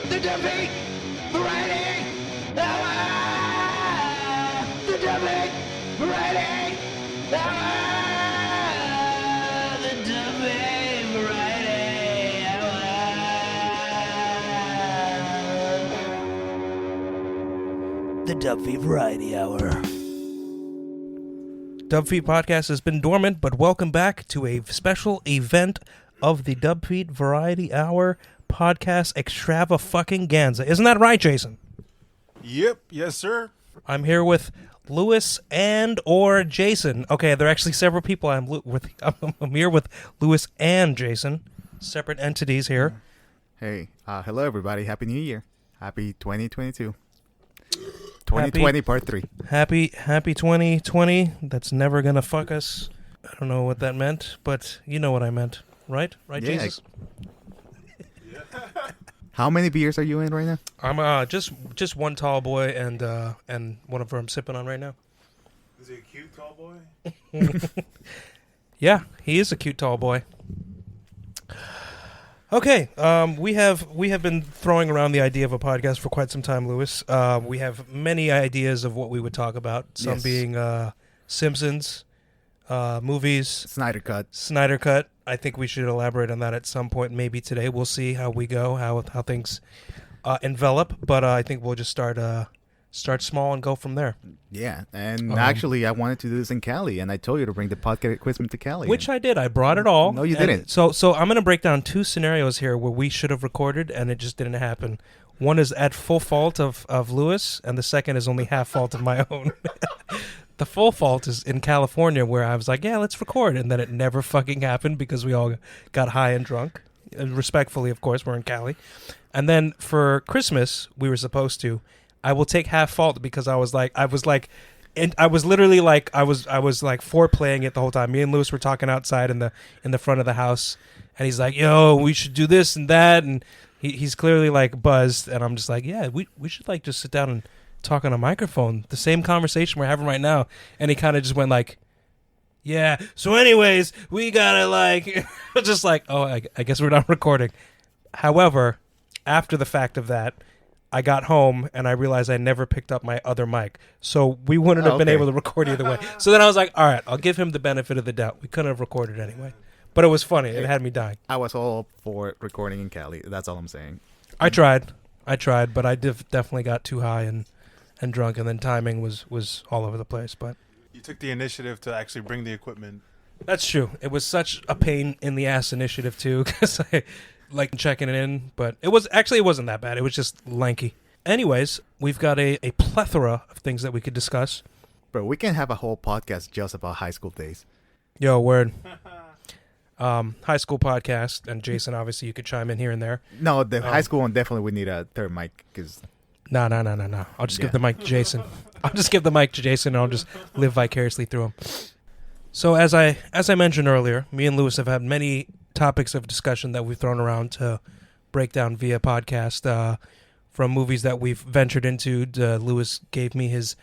The Dubfeat Variety Hour! The Dubfeat Variety Hour! The Dubfeat Variety Hour! The Dubfeat Variety Hour. Dubfeat Podcast has been dormant, but welcome back to a special event of the Dubfeat Variety Hour Podcast Extravaganza. Isn't that right, Jason? Yep. Yes, sir. I'm here with Lewis and or Jason. Okay, there are actually several people I'm here with Lewis and Jason. Separate entities here. Hey, hello everybody. Happy New Year. Happy 2022. 2020 part 3. Happy 2020. That's never gonna fuck us. I don't know what that meant, but you know what I meant. Right, Yeah. Jesus? How many beers are you in right now? I'm just one tall boy and one of them I'm sipping on right now. Is he a cute tall boy? Yeah, he is a cute tall boy. Okay, we have been throwing around the idea of a podcast for quite some time, Lewis. We have many ideas of what we would talk about. Some Yes. being Simpsons, movies, Snyder Cut. Snyder Cut. I think we should elaborate on that at some point, maybe today. We'll see how we go, how things envelop. But I think we'll just start small and go from there. Yeah, and actually I wanted to do this in Cali, and I told you to bring the podcast equipment to Cali. Which I did. I brought it all. No, you And didn't. So I'm going to break down two scenarios here where we should have recorded and it just didn't happen. One is at full fault of Lewis, and the second is only half fault of my own. The full fault is in California, where I was like, yeah, let's record. And then it never fucking happened because we all got high and drunk. Respectfully, of course, we're in Cali. And then for Christmas, we were supposed to. I will take half fault because I was literally like foreplaying it the whole time. Me and Lewis were talking outside in the front of the house, and he's like, "Yo, we should do this and that," and he's clearly like buzzed, and I'm just like, "Yeah, we should like just sit down and talk on a microphone, the same conversation we're having right now." And he kind of just went like, "Yeah, so anyways, we gotta like," just like, "Oh, I guess we're not recording." However, after the fact of that, I got home and I realized I never picked up my other mic. So we wouldn't have been able to record either way. So then I was like, all right, I'll give him the benefit of the doubt. We couldn't have recorded anyway. But it was funny. It had me dying. I was all for recording in Cali. That's all I'm saying. I tried, but I definitely got too high and drunk, and then timing was all over the place. But You took the initiative to actually bring the equipment. that's true. It was such a pain in the ass initiative too, because I like checking it in, but it wasn't that bad. It was just lanky. Anyways, we've got a plethora of things that we could discuss. Bro, we can have a whole podcast just about high school days. Yo, word. High school podcast, and Jason, obviously, you could chime in here and there. No, the high school one definitely would need a third mic because No. I'll just give the mic to Jason. I'll just give the mic to Jason, and I'll just live vicariously through him. So as I mentioned earlier, me and Lewis have had many topics of discussion that we've thrown around to break down via podcast, from movies that we've ventured into. Lewis gave me his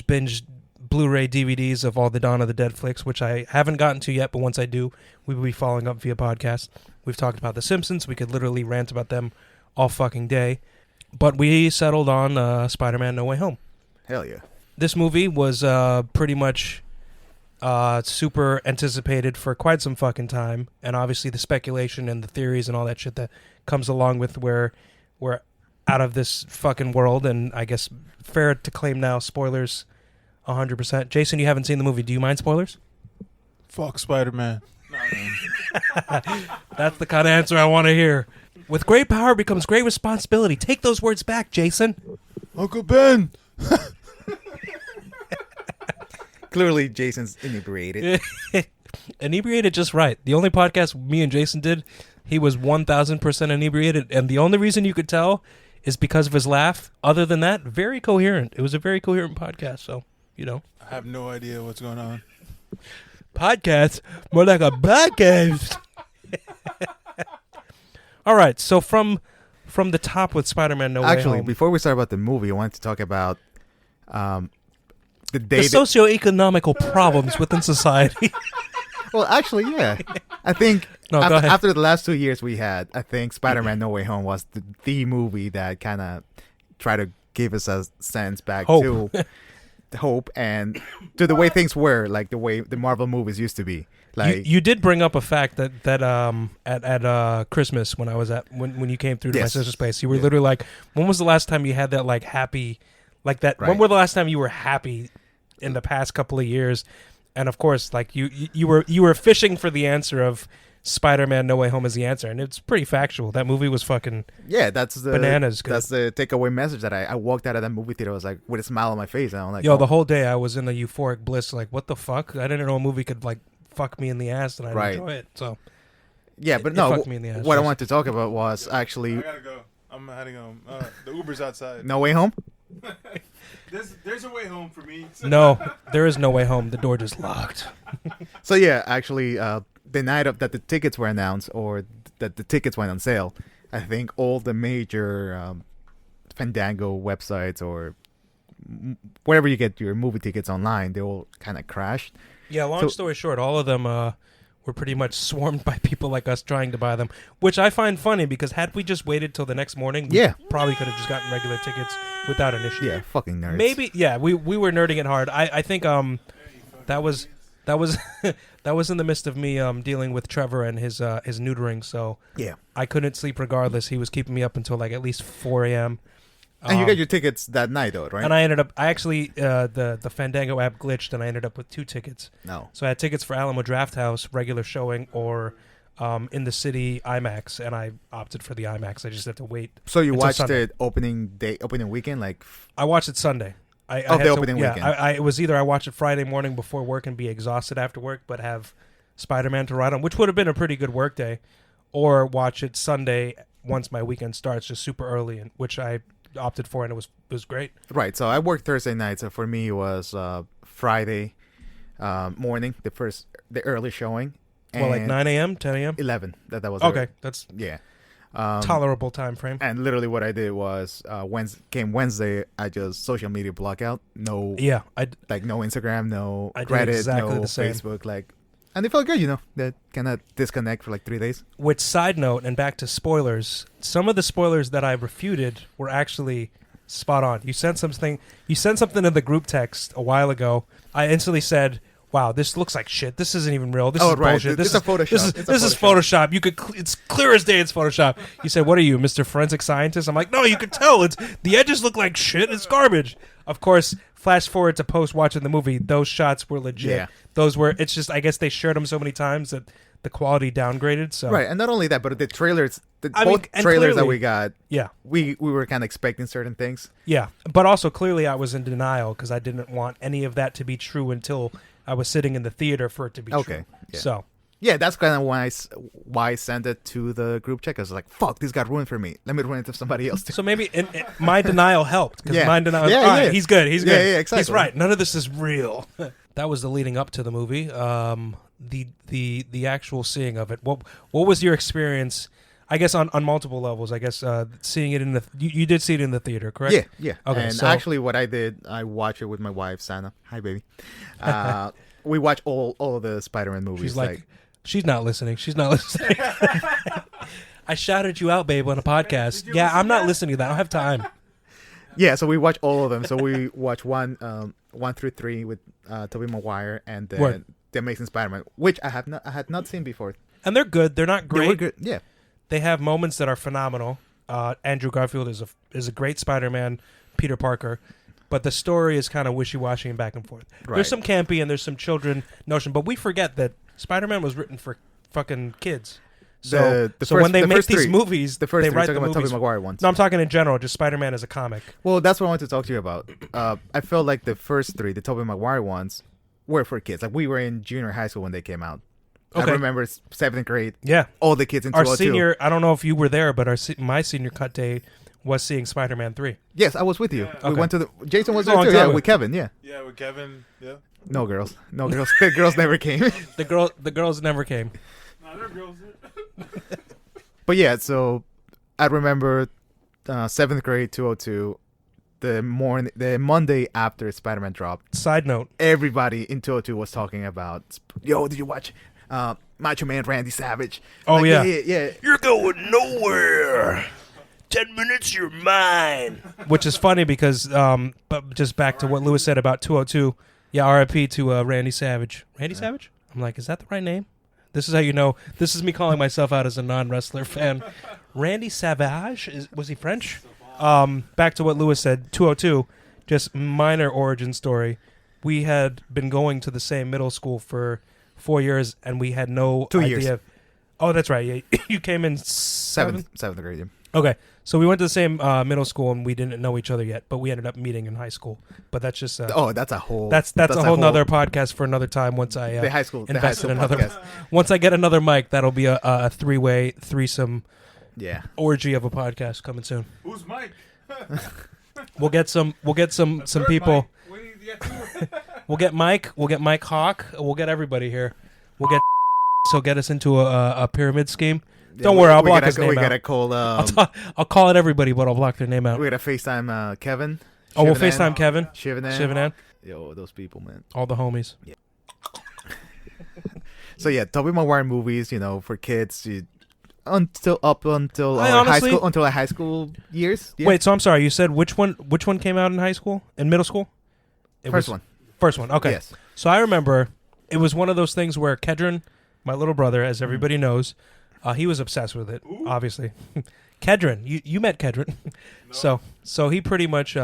binge Blu-ray DVDs of all the Dawn of the Dead flicks, which I haven't gotten to yet, but once I do, we will be following up via podcast. We've talked about The Simpsons. We could literally rant about them all fucking day. But we settled on Spider-Man No Way Home. hell yeah. This movie was pretty much super anticipated for quite some fucking time, and obviously the speculation and the theories and all that shit that comes along with where we're out of this fucking world, and I guess fair to claim now, spoilers 100%. Jason, you haven't seen the movie. Do you mind spoilers? Fuck Spider-Man. That's the kind of answer I want to hear. With great power becomes great responsibility. Take those words back, Jason. Uncle Ben. Clearly, Jason's inebriated. Inebriated just right. The only podcast me and Jason did, he was 1,000% inebriated, and the only reason you could tell is because of his laugh. Other than that, very coherent. It was a very coherent podcast, so, you know. I have no idea what's going on. Podcast? More like a podcast. All right, so from the top with Spider-Man No Way Actually, Home. before we start about the movie, I wanted to talk about the day The socioeconomical problems within society. Well, actually, yeah. I think No, go ahead. After the last 2 years we had, I think Spider-Man No Way Home was the movie that kind of tried to give us a sense back Hope. to hope and to the way things were, like the way the Marvel movies used to be. Like You did bring up a fact that at Christmas when I was when you came through to my Yes. sister's place, you were Yeah. literally like, when was the last time you had that like happy, like that? When Right. were the last time you were happy in the past couple of years? And of course, like you were fishing for the answer of Spider-Man No Way Home is the answer, and it's pretty factual. That movie was fucking yeah, that's the bananas good. That's the takeaway message that I walked out of that movie theater. I was like with a smile on my face, and I'm like, Yo, oh, the whole day I was in a euphoric bliss. Like, what the fuck? I didn't know a movie could like fuck me in the ass and I'd Right. enjoy it. So yeah, but it no. fucked me in the ass, What I yes. wanted to talk about was I actually gotta go. I'm heading home. The Uber's outside. No Way Home. There's a way home for me. no, there is no way home. The door just locked. So yeah, actually, the night of that the tickets were announced or that the tickets went on sale, I think all the major Fandango websites or wherever you get your movie tickets online, they all kind of crashed. Yeah, long So- story short, all of them were pretty much swarmed by people like us trying to buy them, which I find funny because had we just waited till the next morning, we Yeah. probably could have just gotten regular tickets without an issue. Yeah, fucking nerds. Maybe, yeah, we were nerding it hard. I think that was that was in the midst of me dealing with Trevor and his neutering, so Yeah. I couldn't sleep regardless. He was keeping me up until like at least 4 a.m. And you got your tickets that night, though, right? And I actually the Fandango app glitched, and I ended up with 2 tickets. No. So I had tickets for Alamo Drafthouse regular showing or in the city IMAX, and I opted for the IMAX. I just had to wait. So you Until watched Sunday. it opening weekend, like I watched it Sunday. I Oh, had the to- opening yeah, weekend. It was either I watch it Friday morning before work and be exhausted after work, but have Spider-Man to ride on, which would have been a pretty good work day, or watch it Sunday once my weekend starts, just super early, and which I opted for, and it was great. right. So I worked Thursday night, so for me it was Friday morning, the early showing. Well, like and 9 a.m., 10 a.m. 11. That was Okay, that's yeah. tolerable time frame. And literally what I did was Wednesday, I just social media block out. No, Yeah, like no Instagram, no I did Reddit, exactly no the same. Facebook, like, and it felt good, that kind of disconnect for like 3 days. Which, side note, and back to spoilers, some of the spoilers that I refuted were actually spot on. You sent something in the group text a while ago. I instantly said, "Wow, this looks like shit. This isn't even real. This Oh, is right. bullshit. This It's a Photoshop. This is Photoshop. You could. It's clear as day. It's Photoshop." You said, "What are you, Mr. Forensic Scientist?" I'm like, "No, you could tell. It's the edges look like shit. It's garbage." Of course, flash forward to post watching the movie. Those shots were legit. Yeah. Those were. It's just. I guess they shared them so many times that the quality downgraded. So Right, and not only that, but the trailers, I mean, both and trailers that clearly- we got, yeah. we were kind of expecting certain things. Yeah, but also clearly I was in denial because I didn't want any of that to be true until I was sitting in the theater for it to be Okay, true. yeah. So, Yeah, that's kind of why I sent it to the group check. I was like, "Fuck, this got ruined for me. Let me ruin it to somebody else." Too. so maybe my denial helped because Yeah. my denial. Yeah, All right, yeah. he's good. He's Yeah, good. yeah, exactly. He's right. None of this is real. That was the leading up to the movie. The actual seeing of it. What was your experience? I guess on multiple levels. I guess seeing it in the you did see it in the theater, correct? Yeah, yeah. Okay, and so- actually, what I did, I watched it with my wife, Sana. Hi, baby. We watched all of the Spider-Man movies. She's like, she's not listening. She's not listening. I shouted you out, babe, on a podcast. Yeah, I'm not listening to that. I don't have time. yeah. So we watched all of them. So we watched 1 through 3 with Tobey Maguire, and then Word. The Amazing Spider-Man, which I had not seen before. And they're good. They're not They were great. good. Yeah. They have moments that are phenomenal. Andrew Garfield is a great Spider-Man, Peter Parker, but the story is kind of wishy-washy and back and forth. Right. There's some campy and there's some children notion, but we forget that Spider-Man was written for fucking kids. So, The so first- when they the make first these three. movies, The first they three, write talking the about Tobey movies. Maguire ones. No, I'm talking in general, just Spider-Man as a comic. Well, that's what I wanted to talk to you about. I felt like the first 3, the Tobey Maguire ones, were for kids. Like we were in junior high school when they came out. Okay. I remember 7th grade. Yeah. All the kids in Our 202. senior, I don't know if you were there, but my senior cut day was seeing Spider-Man 3. Yes, I was with you. Yeah. We Okay. went to the. Jason was It's a there long too. time Yeah, ago. with Kevin. Yeah. Yeah, with Kevin. Yeah. No girls. The girls never came. The girls never came. Nah, they're girls. But yeah, so I remember 7th grade 202. The Monday after Spider-Man dropped, Side note, everybody in 202 was talking about, yo, did you watch Macho Man Randy Savage. Oh, Like, yeah. yeah. You're going nowhere. 10 minutes, you're mine. Which is funny because, but just back to what Lewis said about 202. Yeah, RIP to Randy Savage. Randy Savage? I'm like, is that the right name? This is how you know. This is me calling myself out as a non-wrestler fan. Randy Savage? Was he French? Back to what Lewis said. 202, just minor origin story. We had been going to the same middle school for 4 years, and we had no 2 idea. years. Oh, that's right. Yeah, you came in seventh. Seventh grade. Yeah. Okay, so we went to the same middle school, and we didn't know each other yet, but we ended up meeting in high school. But that's just That's a whole. that's a whole nother podcast for another time. Once I the high school. The high invest school in another. podcast. Once I get another mic, that'll be a three-way threesome Yeah. orgy of a podcast coming soon. Who's Mike? We'll get some Third people. Mike. We need to get two. We'll get Mike. We'll get Mike Hawk. We'll get everybody here. We'll get so get us into a pyramid scheme. Don't worry, I'll block his name We out. gotta call. I'll call it everybody, but I'll block their name out. We gotta FaceTime Kevin. Oh, we'll Shivanan. FaceTime Kevin, Shivanan. Shivanan, Yo, those people, man. all the homies. So yeah, Tobey Maguire movies, for kids, until I our honestly- until our high school years. Yeah. Wait, so I'm sorry. You said which one? Which one came out in high school? In middle school? It First was- one. First one. Okay. Yes. So I remember it was one of those things where Kedron, my little brother, as everybody knows, he was obsessed with it. Obviously, Kedron. You met Kedron. So he pretty much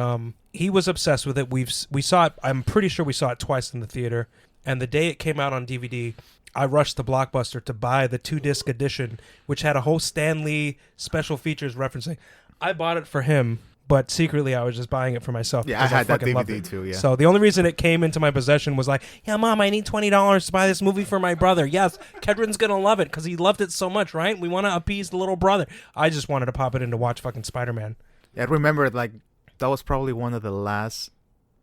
he was obsessed with it. We saw it. I'm pretty sure we saw it twice in the theater. And the day it came out on DVD, I rushed to Blockbuster to buy the 2-disc edition, which had a whole Stan Lee special features referencing. I bought it for him, but secretly I was just buying it for myself. Yeah, I because had that fucking loved DVD it. too. Yeah. So the only reason it came into my possession was like, yeah, Mom, I need $20 to buy this movie for my brother. Yes, Kedron's going to love it because he loved it so much, right? We want to appease the little brother. I just wanted to pop it in to watch fucking Spider-Man. Yeah, I remember that was probably one of the last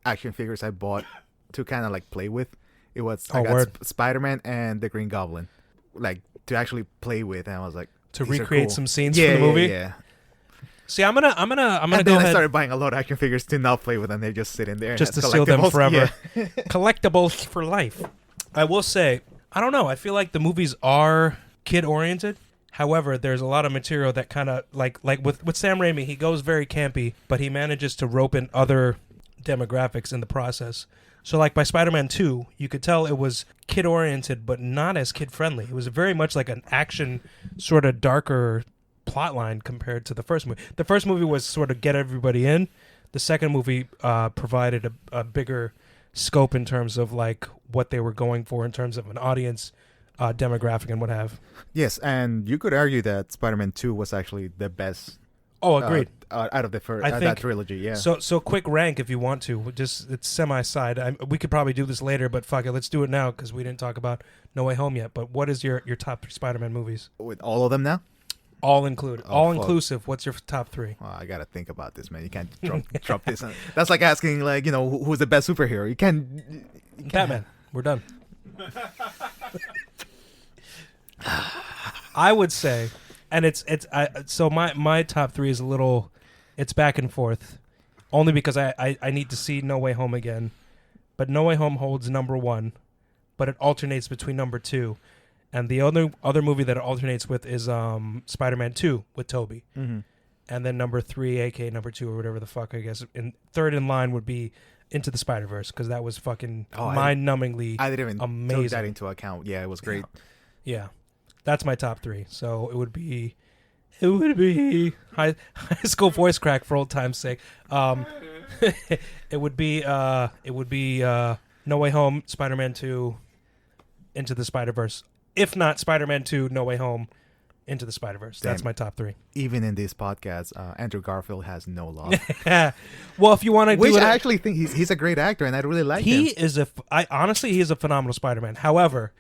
action figures I bought to kind of play with. It was I got word. Spider-Man and the Green Goblin, to actually play with, and I was like, To these are recreate cool. some scenes Yeah, from the movie? Yeah. See, I'm gonna And go then I ahead started buying a lot of action figures to not play with, and they just sit in there just to as steal them collectibles. forever. Yeah. Collectibles for life. I will say, I don't know. I feel like the movies are kid-oriented. However, there's a lot of material that kind of, like with Sam Raimi, he goes very campy, but he manages to rope in other demographics in the process. So like by Spider-Man 2, you could tell it was kid-oriented, but not as kid-friendly. It was very much like an action, sort of darker plot line compared to the first movie. The first movie was sort of get everybody in. The second movie provided a bigger scope in terms of what they were going for in terms of an audience demographic and what have. Yes, and you could argue that Spider-Man 2 was actually the best. Oh, agreed. Out of the first I that think- trilogy, yeah. So quick rank if you want to. Just it's semi-side. We could probably do this later, but fuck it, let's do it now because we didn't talk about No Way Home yet. But what is your top 3 Spider-Man movies? With all of them now? All included, Oh, all fuck. inclusive. What's your top 3? Oh, I gotta think about this, man. You can't drop this. That's like asking, who's the best superhero? You can't. Batman. We're done. I would say, and so my top 3 is a little. It's back and forth, only because I need to see No Way Home again, but No Way Home holds number 1, but it alternates between number 2, and the other movie that it alternates with is Spider-Man 2 with Tobey, Mhm. and then number 3, aka number 2 or whatever the fuck I guess, and third in line would be Into the Spider-Verse because that was fucking mind-numbingly I didn't even amazing. take that into account. Yeah, it was great. Yeah, that's my top 3. So it would be high school voice crack for old time's sake. It would be No Way Home, Spider-Man 2, Into the Spider-Verse. If not Spider-Man 2, No Way Home, Into the Spider-Verse. That's Damn. my top 3. Even in this podcast, Andrew Garfield has no love. Well, if you want to Which do it, I actually think he's a great actor, and I really like him. honestly, he is a phenomenal Spider-Man. However,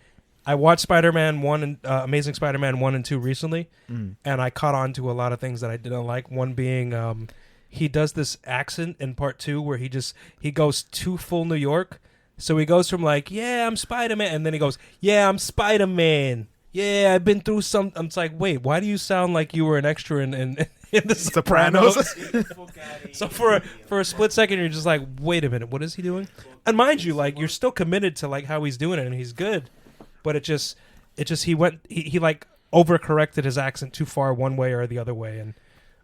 I watched Spider-Man 1 and Amazing Spider-Man 1 and 2 recently, and I caught on to a lot of things that I didn't like. One being he does this accent in part 2 where he goes too full New York. So he goes from yeah, I'm Spider-Man, and then he goes, yeah, I'm Spider-Man. Yeah, I've been through some. I'm like, wait, why do you sound like you were an extra in The Sopranos? So for a split second, you're just like, wait a minute, what is he doing? And mind you, you're still committed to how he's doing it, and he's good. But it just he like overcorrected his accent too far one way or the other way, and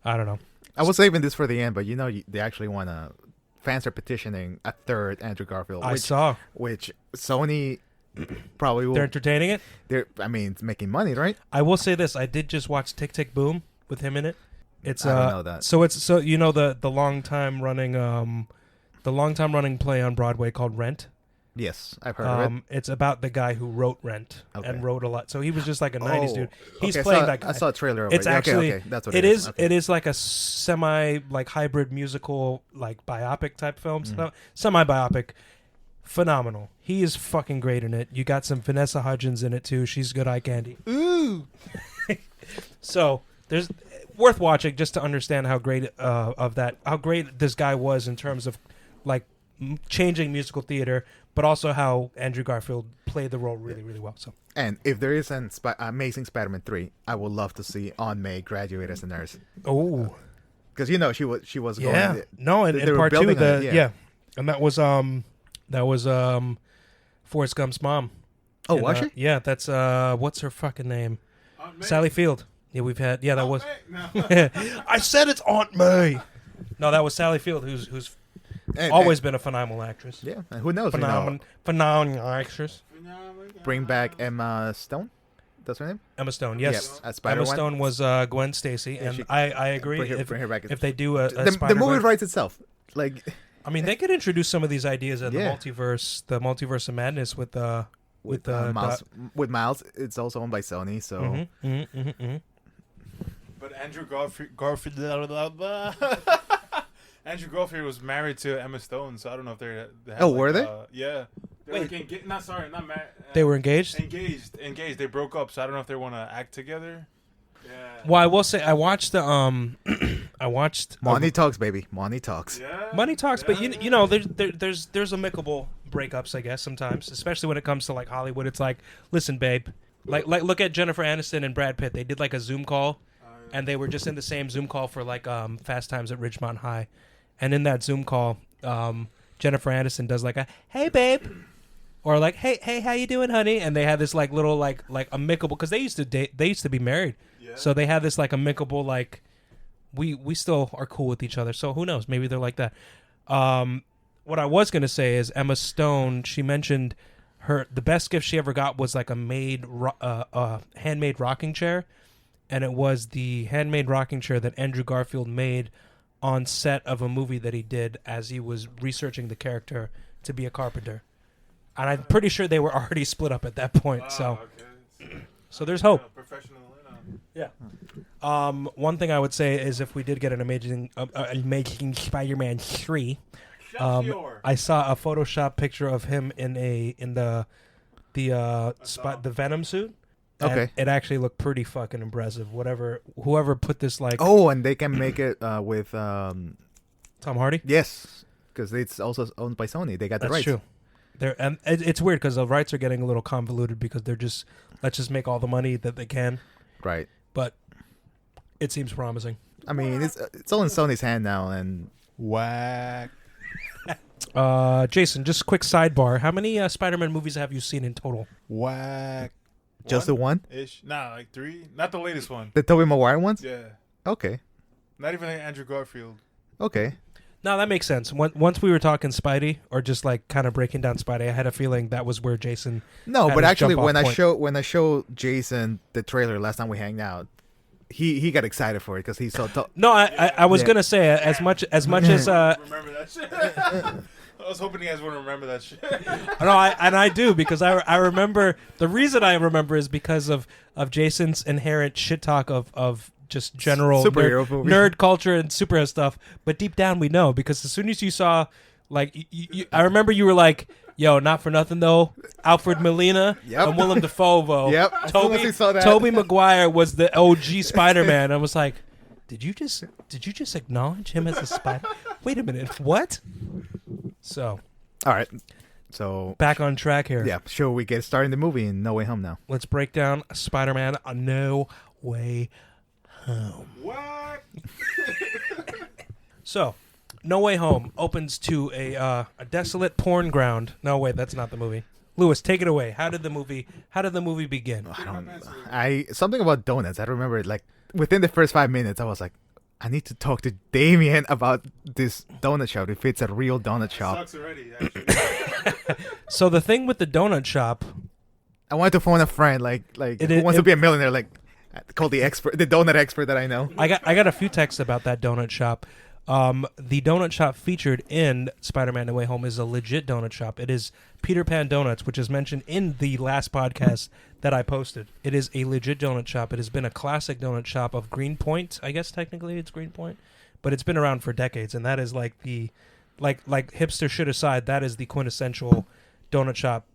I don't know. I was saving this for the end, but they actually want to. Fans are petitioning a third Andrew Garfield. I saw. Which Sony probably will. They're entertaining it. I mean, it's making money, right? I will say this: I did just watch Tick Tick Boom with him in it. It's I don't know that. So the long time running play on Broadway called Rent. Yes, I've heard of it. It's about the guy who wrote Rent and wrote a lot. So he was just like a '90s dude. He's okay, playing that guy. I saw a trailer of It's it. actually okay, that's what it is. Okay. It is like a semi like hybrid musical like biopic type film. Semi biopic. Phenomenal. He is fucking great in it. You got some Vanessa Hudgens in it too. She's good eye candy. Ooh. So there's worth watching just to understand how great how great this guy was in terms of like changing musical theater, but also how Andrew Garfield played the role really, really well. So, and if there is an Amazing Spider-Man 3, I would love to see Aunt May graduate as a nurse. Oh, because she was yeah, going. No, and they were part two, building it, yeah, and that was Forrest Gump's mom. Oh, and, was she? Yeah, that's what's her fucking name? Sally Field. Yeah, we've had that Aunt was. May? No. I said it's Aunt May. No, that was Sally Field, who's always been a phenomenal actress. Yeah, and who knows? Phenomenal actress. Bring back Emma Stone. That's her name. Emma Stone, yes. As Emma Spider-Man. Stone was Gwen Stacy, and she- I agree. Bring her back. If they do a the Spider-Man, movie writes itself. Like, I mean, they could introduce some of these ideas in Yeah. the multiverse of madness with Miles. With Miles, it's also owned by Sony, so But Andrew Garfield. Andrew Garfield was married to Emma Stone, so I don't know if they had were they? Yeah. Wait. Not married. They were engaged. Engaged. They broke up, so I don't know if they want to act together. Yeah. Well, I will say I watched the Money talks, baby. Money talks. Yeah. Money Talks, but you know there's amicable breakups, I guess, sometimes, especially when it comes to like Hollywood. It's like, listen, babe, like look at Jennifer Aniston and Brad Pitt. They did like a Zoom call, and they were just in the same Zoom call for like Fast Times at Ridgemont High, and in that Zoom call, Jennifer Aniston does like a "Hey, babe," or like "Hey, how you doing, honey?" And they had this like little like amicable, because they used to be married, so they had this like amicable like. We still are cool with each other, so who knows? Maybe they're like that. What I was gonna say is Emma Stone. She mentioned the best gift she ever got was like a handmade rocking chair, and it was the handmade rocking chair that Andrew Garfield made on set of a movie that he did as he was researching the character to be a carpenter. And I'm pretty sure they were already split up at that point. So there's hope. Professional. Yeah. One thing I would say is if we did get an amazing Spider-Man 3, I saw a Photoshop picture of him in the Venom suit. Okay. It actually looked pretty fucking impressive. Whoever put this like Oh, and they can make it with Tom Hardy. yes, because it's also owned by Sony. They got the That's rights. true. And it's weird because the rights are getting a little convoluted because they're just let's just make all the money that they can. Right. But it seems promising. I mean, it's all in Sony's hand now, and Whack. Jason, just quick sidebar. How many Spider-Man movies have you seen in total? Whack. just the one, Ish. Nah, like 3. Not the latest one. the Tobey Maguire ones. Yeah. Okay. Not even like Andrew Garfield. Okay. No, that makes sense. Once we were talking Spidey, or just like kind of breaking down Spidey, I had a feeling that was where Jason. No, had but his actually, jump-off when I showed Jason the trailer last time we hang out, he got excited for it because he saw. No, I was Yeah. gonna say as much as Remember that shit? I was hoping you guys wouldn't remember that shit. no, I do because I remember the reason I remember is because of Jason's inherent shit talk of just general Superhero movies. nerd culture and superhero stuff. But deep down we know because as soon as you saw like I remember you were like, yo, not for nothing though, Alfred Molina Yep. and Willem Dafoe. Yep. As soon as he saw that. Tobey Maguire was the OG Spider-Man. I was like, did you just acknowledge him as a Spider? Wait a minute, what? So All right. So back on track here. yeah, sure. We get started in the movie in No Way Home now. Let's break down Spider-Man: A No Way Home. What? So, No Way Home opens to a desolate porn ground. No, wait, that's not the movie. Lewis, take it away. How did the movie begin? Something about donuts. I remember like within the first 5 minutes, I was like, I need to talk to Damien about this donut shop if it's a real donut shop. Sucks already. Actually. So the thing with the donut shop, I wanted to phone a friend like who wants to be a millionaire, like call the donut expert that I know. I got a few texts about that donut shop. The donut shop featured in Spider-Man No Way Home is a legit donut shop. It is Peter Pan Donuts, which is mentioned in the last podcast that I posted. It is a legit donut shop. It has been a classic donut shop of Greenpoint. I guess technically it's Greenpoint, but it's been around for decades, and that is like the like hipster shit aside, that is the quintessential donut shop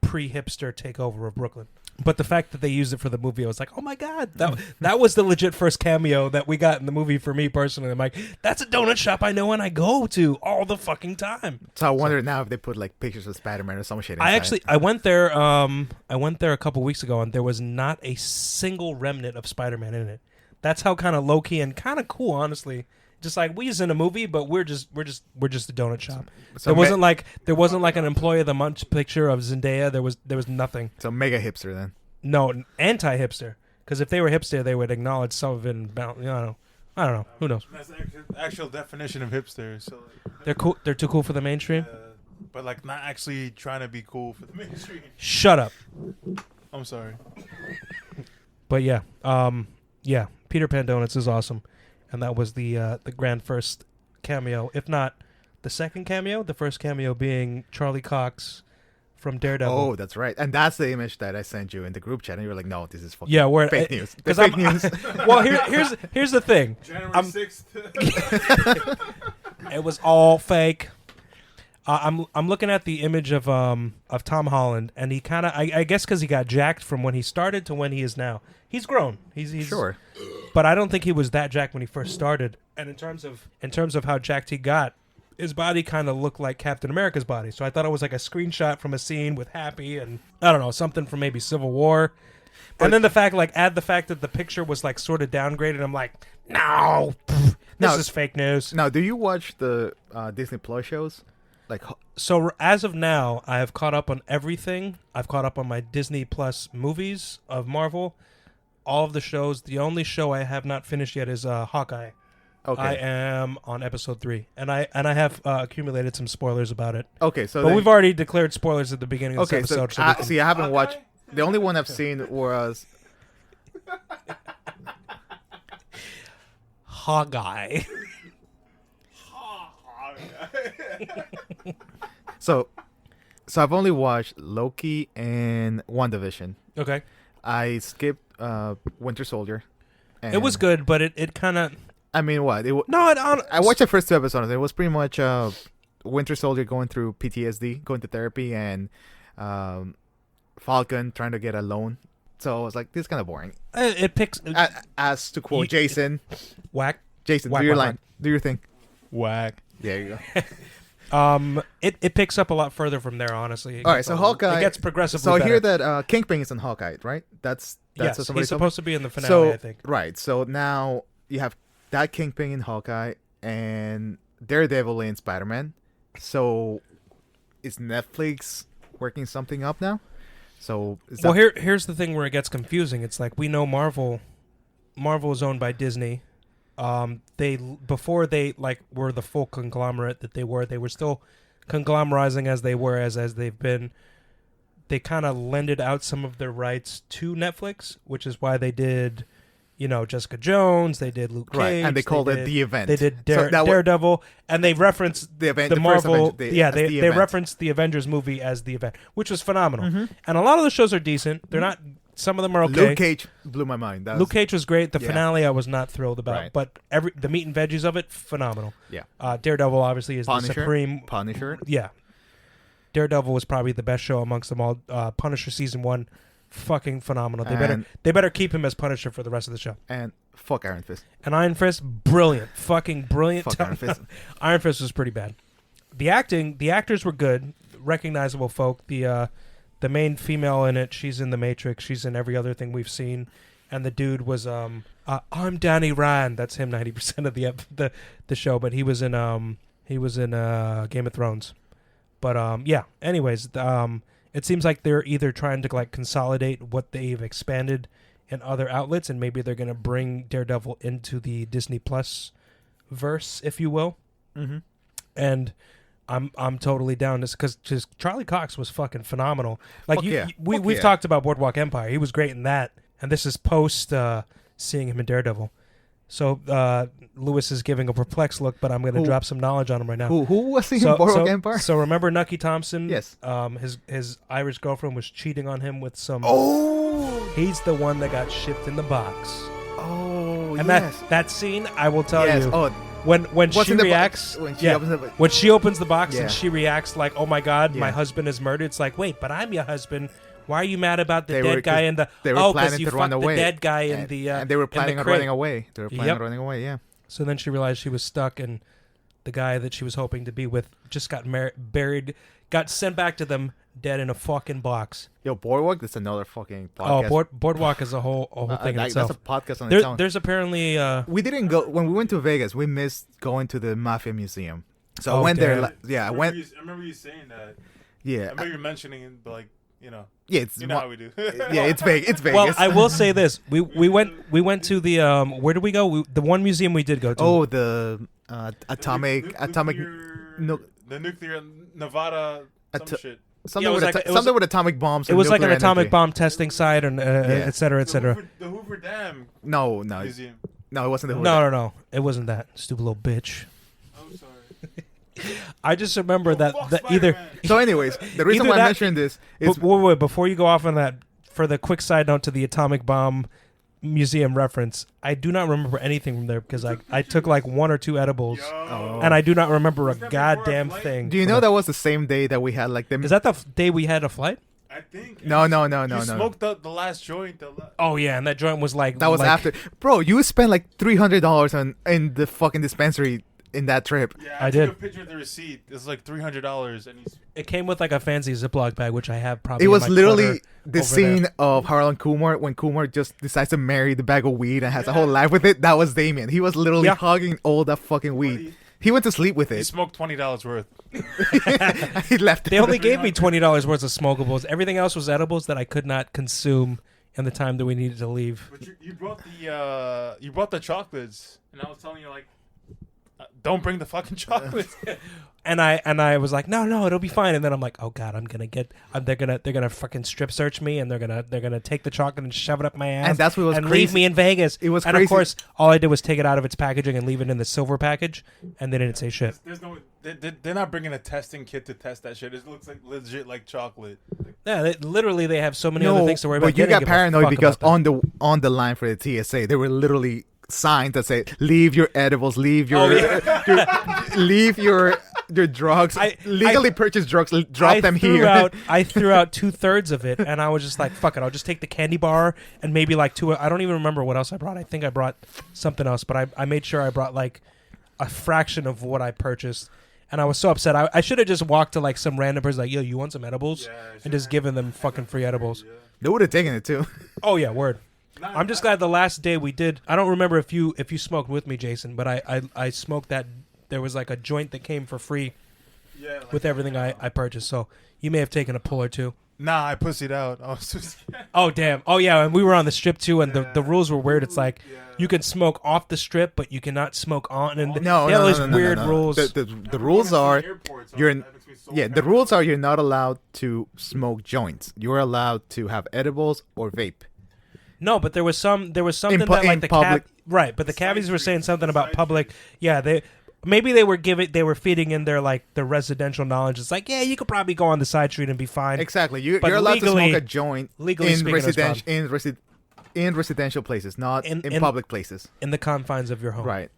pre-hipster takeover of Brooklyn. But the fact that they used it for the movie, I was like, oh my God, that was the legit first cameo that we got in the movie for me personally. I'm like, that's a donut shop I know and I go to all the fucking time. So I wonder now if they put like pictures of Spider-Man or some shit inside. I went there a couple weeks ago and there was not a single remnant of Spider-Man in it. That's how kind of low key and kind of cool, honestly. Just like we was in a movie, but we're just a donut shop. So there wasn't like an employee of the month picture of Zendaya. There was nothing. So mega hipster then. No, anti-hipster. Because if they were hipster, they would acknowledge some of it. I don't know. Who knows? That's the actual definition of hipster. So They're cool. They're too cool for the mainstream. but like not actually trying to be cool for the mainstream. Shut up. I'm sorry. But yeah, Peter Pan Donuts is awesome, and that was the grand first cameo, if not the second cameo. The first cameo being Charlie Cox from Daredevil. Oh, that's right, and that's the image that I sent you in the group chat, and you were like, "No, this is fucking fake news." Fake news. Well, here's the thing. January 6th. It was all fake. I'm looking at the image of Tom Holland, and he kind of I guess because he got jacked from when he started to when he is now. He's grown. He's sure, but I don't think he was that jacked when he first started. And in terms of how jacked he got, his body kind of looked like Captain America's body. So I thought it was like a screenshot from a scene with Happy and I don't know, something from maybe Civil War. And then add the fact that the picture was like sort of downgraded. I'm like, no, this is fake news. Now, do you watch the Disney Plus shows? So as of now, I have caught up on everything. I've caught up on my Disney Plus movies of Marvel, all of the shows. The only show I have not finished yet is Hawkeye. Okay. I am on episode 3, and I have accumulated some spoilers about it. Okay, so but we've already declared spoilers at the beginning of this episode. So I haven't watched. The only one I've seen was Hawkeye. So I've only watched Loki and WandaVision. Okay. I skipped Winter Soldier. It was good, but it kind of. I mean, what? I watched the first 2 episodes. It was pretty much Winter Soldier going through PTSD, going to therapy, and Falcon trying to get a loan. So I was like, this is kind of boring. It picks. As to quote Jason. Whack. Jason, whack, do your whack, line. whack. Do your thing. Whack. There you go. It picks up a lot further from there, honestly. All right, so Hawkeye. It gets progressively So I better. hear that Kingpin is on Hawkeye, right? That's yes, what somebody he's told me. supposed to be in the finale, So, I think. right. So now you have that Kingpin in Hawkeye and Daredevil in Spider-Man. So is Netflix working something up now? So here's the thing where it gets confusing. It's like we know Marvel is owned by Disney. Before they were the full conglomerate that they were still conglomerizing as they were as they've been. They kind of lended out some of their rights to Netflix, which is why they did, Jessica Jones. They did Luke Cage, right, and they called it The Event. They did Daredevil, and they referenced the event, the Marvel. They referenced the Avengers movie as The Event, which was phenomenal. Mm-hmm. And a lot of the shows are decent. They're not. Some of them are okay. Luke Cage blew my mind. Luke Cage was great. The finale I was not thrilled about, right. but the meat and veggies of it, phenomenal. Yeah. Daredevil obviously is Punisher, the supreme. Punisher. Yeah. Daredevil was probably the best show amongst them all. Punisher season 1, fucking phenomenal. They better keep him as Punisher for the rest of the show. And fuck Iron Fist. And Iron Fist, brilliant, fucking brilliant. Fuck Iron Fist. Iron Fist was pretty bad. The actors were good, recognizable folk. The main female in it, she's in The Matrix. She's in every other thing we've seen. And the dude was I'm Danny Rand. That's him 90% of the show. But he was in Game of Thrones. But yeah. Anyways, it seems like they're either trying to like consolidate what they've expanded in other outlets, and maybe they're going to bring Daredevil into the Disney Plus verse, if you will. Mm-hmm. And I'm totally down this because Charlie Cox was fucking phenomenal. Like we've talked about Boardwalk Empire. He was great in that, and this is post seeing him in Daredevil. So Lewis is giving a perplexed look, but I'm going to drop some knowledge on him right now. Who was he in Boardwalk Empire? So remember Nucky Thompson? Yes. His Irish girlfriend was cheating on him with some. Oh. He's the one that got shipped in the box. Oh. And yes. that scene, I will tell you. Oh. When she reacts, when she opens the box and she reacts like, "Oh my God, my husband is murdered." It's like, wait, but I'm your husband. Why are you mad about the dead guy in the? They were planning to run away. The dead guy in the. And they were planning on running away. They were planning on running away. Yeah. So then she realized she was stuck, and the guy that she was hoping to be with just got buried, got sent back to them dead in a fucking box. Yo, Boardwalk, that's another fucking podcast. Oh, Boardwalk is a whole thing in itself. That's a podcast on its own. There's apparently we didn't go when we went to Vegas. We missed going to the Mafia Museum. So I went there. I went. I remember you saying that. Yeah. I remember you mentioning it, but like, you know. Yeah, it's how we do. Yeah, it's Vegas. Well, I will say this: we went to the where did we go? The one museum we did go to. Oh, the atomic the nuclear Nevada shit. Something with atomic bombs. It was like an atomic bomb testing site, and et cetera, et cetera. The Hoover Dam. No, museum. No, it wasn't the Hoover Dam. No, it wasn't that. Stupid little bitch. I'm sorry. I just remember that either. So, anyways, the reason why I'm mentioning this is wait, before you go off on that, for the quick side note to the atomic bomb museum reference, I do not remember anything from there because I took like 1 or 2 edibles, and I do not remember a goddamn thing. Do you know that was the same day that we had like the? Is that the day we had a flight? I think. No. You smoked the last joint. Oh yeah, and that joint was like that was after. Bro, you spent like $300 in the fucking dispensary in that trip. Yeah, I took did. a picture of the receipt. It's like $300, and it came with like a fancy Ziploc bag, which I have probably. It was literally the scene there. of Harold and Kumar when Kumar just decides to marry the bag of weed and has a whole life with it. That was Damien. He was literally hugging all that fucking weed. He went to sleep with it. He smoked $20 worth. He left. They only gave me $20 worth of smokables. Everything else was edibles that I could not consume in the time that we needed to leave. But you brought the chocolates, and I was telling you like, don't bring the fucking chocolates. And I was like, no, it'll be fine. And then I'm like, oh God, they're gonna fucking strip search me, and they're gonna take the chocolate and shove it up my ass, and that's what was crazy. Leave me in Vegas. It was and crazy. Of course, all I did was take it out of its packaging and leave it in the silver package, and they didn't say shit. They're not bringing a testing kit to test that shit. It looks like legit like chocolate. Yeah, they have so many other things to worry about. But you got paranoid because on the line for the TSA, they were literally signs that say leave your edibles, leave your leave your drugs, legally purchased drugs, drop them here. I threw out 2/3 of it, and I was just like, fuck it, I'll just take the candy bar and maybe like 2. I don't even remember what else I brought. I think I brought something else, but I made sure I brought like a fraction of what I purchased. And I was so upset. I should have just walked to like some random person like, yo, you want some edibles? And just given them fucking free edibles. They would have taken it too. Oh yeah, word. I'm just glad the last day we did. I don't remember if you smoked with me, Jason, but I smoked that. There was like a joint that came for free with everything I purchased. So you may have taken a pull or two. Nah, I pussied out. I was just oh damn! Oh yeah, and we were on the strip too, and the rules were weird. It's like you can smoke off the strip, but you cannot smoke on. And no, weird rules. The rules are the rules are you're not allowed to smoke joints. You're allowed to have edibles or vape. No, but there was something that like the public, right, but the cabbies were saying something about public. Yeah, they were feeding in their like the residential knowledge. It's like, yeah, you could probably go on the side street and be fine. Exactly, you're allowed to smoke a joint in residential places, not in public places, in the confines of your home. Right.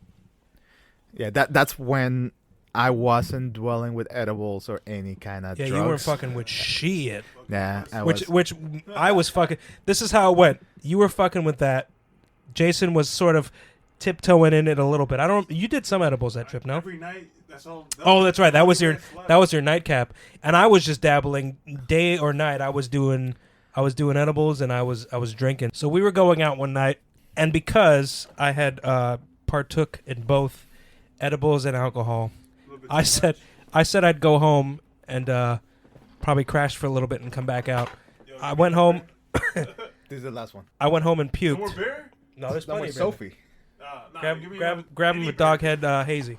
Yeah, that's when I wasn't dwelling with edibles or any kind of drugs. Yeah, you were fucking with shit. Nah, which I was fucking. This is how it went. You were fucking with that. Jason was sort of tiptoeing in it a little bit. You did some edibles that trip, no? Every night. That's all. Oh, that's right. That was your nightcap, and I was just dabbling day or night. I was doing edibles and I was drinking. So we were going out one night, and because I had partook in both edibles and alcohol, I said I'd go home and probably crash for a little bit and come back out. I went home. This is the last one. I went home and No more puked. beer? No, there's That plenty was of beer. Sophie. Grab him a Doghead Hazy.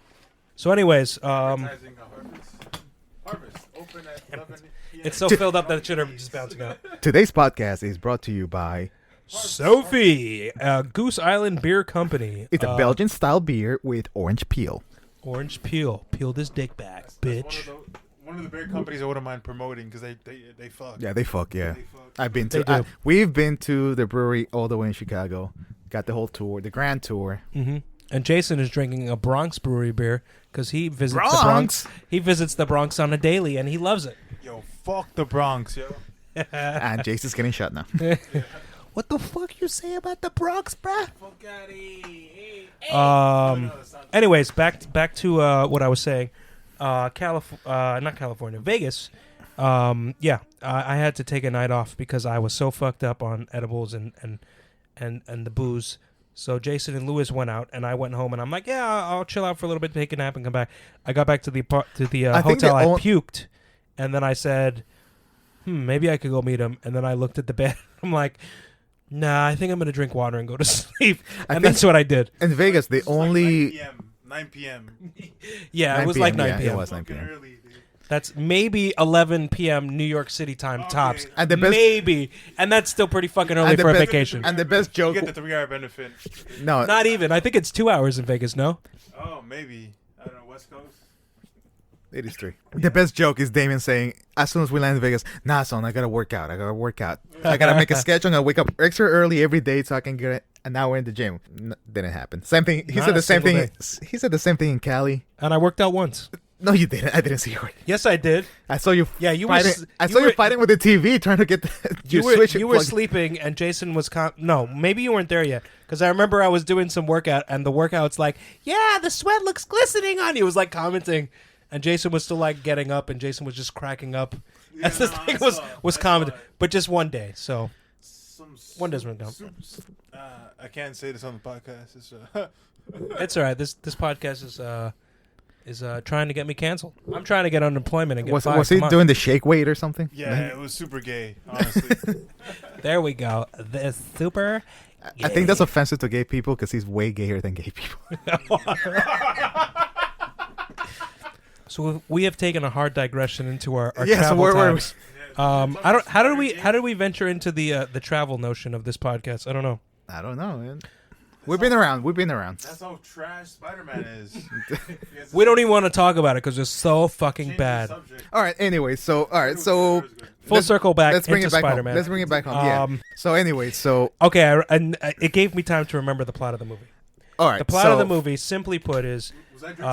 So, anyways, Advertising a Harvest. Open at 11 p.m. it's so filled up that it should have just bouncing out. Today's podcast is brought to you by. Sophie, Goose Island Beer Company. It's a Belgian style beer with orange peel. Orange peel. Peel this dick back, bitch. One of the beer companies I wouldn't mind promoting because they fuck. Yeah, they fuck. Yeah, They fuck. I've been They to. do. We've been to the brewery all the way in Chicago. Got the whole tour, the grand tour. Mm-hmm. And Jason is drinking a Bronx brewery beer because he visits Bronx? the Bronx. He visits the Bronx on a daily, and he loves it. Yo, fuck the Bronx, yo. And Jason's getting shot now. What the fuck you say about the Bronx, bruh? Fuck out Anyways, back to what I was saying. Not California, Vegas. I had to take a night off because I was so fucked up on edibles and the booze. So Jason and Lewis went out, and I went home, and I'm like, yeah, I'll chill out for a little bit, take a nap, and come back. I got back to the I think hotel. I the puked, and then I said, maybe I could go meet him. And then I looked at the bed. I'm like, nah, I think I'm gonna drink water and go to sleep. And that's what I did. In Vegas, the only 9 p.m. Yeah, 9 it was like p.m., 9 yeah, p.m. it was 9 Fucking p.m. early, dude. That's maybe 11 p.m. New York City time tops. And the best- maybe, and that's still pretty fucking early and the for a best- vacation. And the best You joke. get the 3-hour benefit. No, Not even. I think it's 2 hours in Vegas. No. Oh, maybe. I don't know, West Coast? it is 3. The best joke is Damien saying, as soon as we land in Vegas, nah, son, I gotta work out. I gotta make a schedule. I'm gonna wake up extra early every day so I can get an hour in the gym. Didn't happen. Same thing. He Not said a the same single thing. He said the same thing in Cali. And I worked out once. No, you didn't. I didn't see you. Yes, I did. I saw you. Yeah, you were fighting. s- I you saw you were- fighting with the TV, trying to get your switch. You were plugged. sleeping, and Jason was no. Maybe you weren't there yet, because I remember I was doing some workout, and the workout's like, yeah, the sweat looks glistening on you. It was like commenting, and Jason was still like getting up, and Jason was just cracking up. Yeah, As the no, thing I was saw- was I commenting, saw it. but just one day. So Some One doesn't count. I can't say this on the podcast. It's, it's all right. This podcast is trying to get me canceled. I'm trying to get unemployment and get Was fired. he Come on. doing the shake weight or something? yeah, it was super gay, honestly. There we go. This super. I think that's offensive to gay people because he's way gayer than gay people. So we have taken a hard digression into our Yeah, so travel where were times. I don't. How did we venture into the travel notion of this podcast? I don't know. I don't know, man. We've been around. That's how trash Spider-Man is. We don't even want to talk about it because it's so fucking bad. All right. Anyway, so Full let's- circle back let's bring into it back Spider-Man. home. Let's bring it back home. Yeah. So anyway, so Okay, and it gave me time to remember the plot of the movie. all right. The plot so, of the movie, simply put, is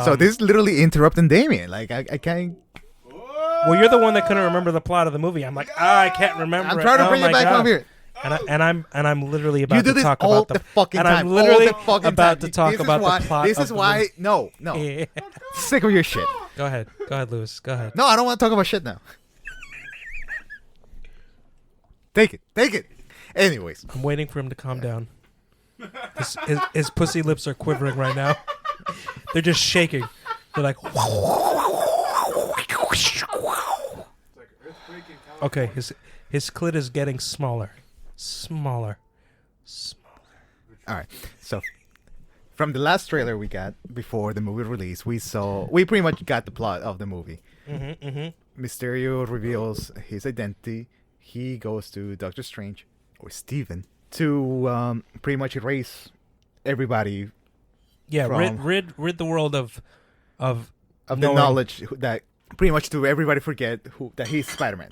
So this is literally interrupting Damien. Like I can't. well, you're the one that couldn't remember the plot of the movie. I'm like, I can't remember. I'm trying to Oh bring my it back God. home here. And I'm literally about You do to this talk all about the fucking and time. I'm literally all the fucking about time. to talk This is about why, the plot. This of is the why. movie. No. Sick of your shit. Go ahead, Lewis. Go ahead. No, I don't want to talk about shit now. Take it. Anyways, I'm waiting for him to calm down. His pussy lips are quivering right now. They're just shaking. They're like. Okay, his clit is getting smaller. Smaller. all right. So from the last trailer we got before the movie release, we pretty much got the plot of the movie. Mysterio reveals his identity. He goes to Doctor Strange or Steven to pretty much erase everybody Yeah, from- rid the world of of the knowing- knowledge that pretty much to everybody forget that he's Spider-Man.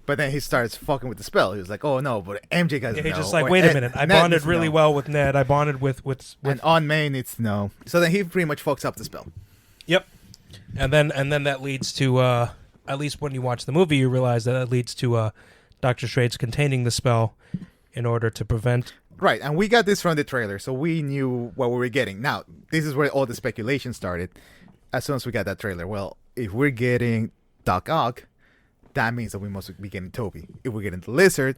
But then he starts fucking with the spell. He was like, "Oh no, but MJ doesn't Yeah, he's know." just like, or wait a Ed- minute. I Ned bonded doesn't really know. well with Ned. I bonded with And Aunt May needs to know. So then he pretty much fucks up the spell. Yep. And then that leads to at least when you watch the movie, you realize that leads to Doctor Strange containing the spell in order to prevent. Right, and we got this from the trailer, so we knew what we were getting. Now, this is where all the speculation started. As soon as we got that trailer, well, if we're getting Doc Ock, that means that we must be getting Tobey. If we're getting the Lizard,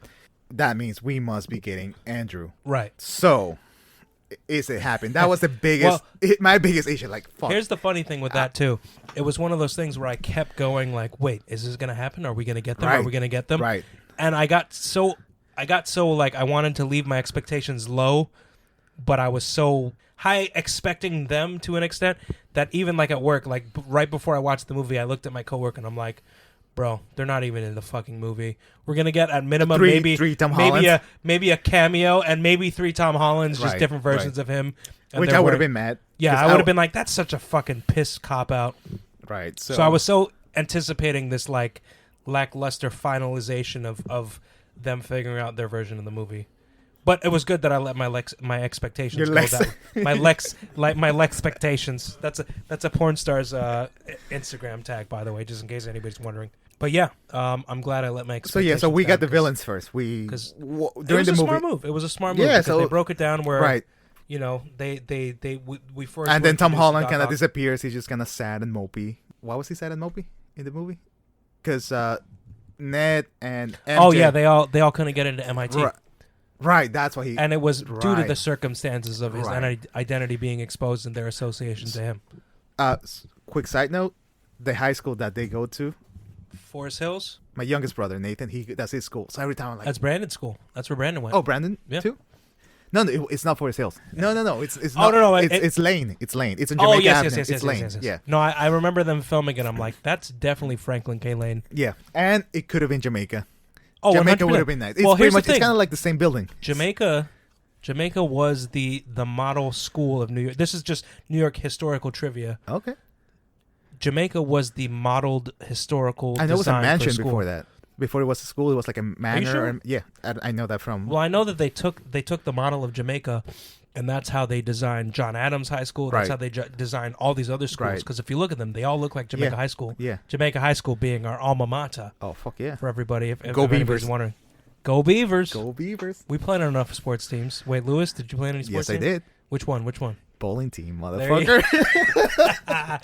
that means we must be getting Andrew. Right. So, is it happening? That was the biggest, my biggest issue. Like, fuck. Here's the funny thing with that too. It was one of those things where I kept going like, wait, is this gonna happen? Are we gonna get them? Right. Are we gonna get them? Right. And I got so like I wanted to leave my expectations low, but I was so high expecting them to an extent that even like at work, like right before I watched the movie, I looked at my coworker and I'm like, bro, they're not even in the fucking movie. We're gonna get at minimum three Tom Hollands. maybe a cameo and maybe 3 Tom Hollands, just Right, different versions of him. And Which they're I would have wearing- been mad. Yeah, 'Cause I would have been like, that's such a fucking piss cop out. Right. So I was so anticipating this like lackluster finalization of them figuring out their version of the movie. But it was good that I let my expectations Your go lex- down. My expectations. That's a porn star's Instagram tag, by the way, just in case anybody's wondering. But yeah, I'm glad I let my expectations. So we got the down, villains first. during During it the was a movie, smart move. It was a smart move. Yeah, because so- they broke it down where right? you know we first And were then Tom introduced to Holland Doc kind of Ock. disappears. He's just kind of sad and mopey. Why was he sad and mopey in the movie? Because Ned and MJ, Oh yeah, they all couldn't get into MIT. right. That's why he. And it was due to Right. the circumstances of his Right. identity being exposed and their association to him. Quick side note: the high school that they go to, Forest Hills? my youngest brother Nathan, that's his school. So every time I'm like, That's Brandon's school. That's where Brandon went. oh, Brandon, Yeah. too. No, it's not Forest Hills. No, it's Oh, not. no, it's Lane. It's Lane. It's in Jamaica Oh, yes, Avenue. yes. It's Lane. Yeah, No, I remember them filming it. I'm like, that's definitely Franklin K. Lane. yeah, and it could have been Jamaica. Oh, Jamaica 100%. would have been nice. It's Well, pretty here's the much. It's thing. kind of like the same building. Jamaica was the model school of New York. This is just New York historical trivia. Okay, Jamaica was the modeled historical I know it was a design for mansion school. before that. Before it was a school, it was like a manor. sure? Yeah, I know that from. Well, I know that they took the model of Jamaica, and that's how they designed John Adams High School. That's Right. how they designed all these other schools. Right. Because if you look at them, they all look like Jamaica Yeah. High School. Yeah. Jamaica High School being our alma mater Oh fuck yeah! for everybody. If Go anybody's Beavers. wondering, go Beavers! Go Beavers! We played on enough sports teams. Wait, Lewis, did you play on any sports Yes, I teams? did. Which one? Bowling team, There you- motherfucker.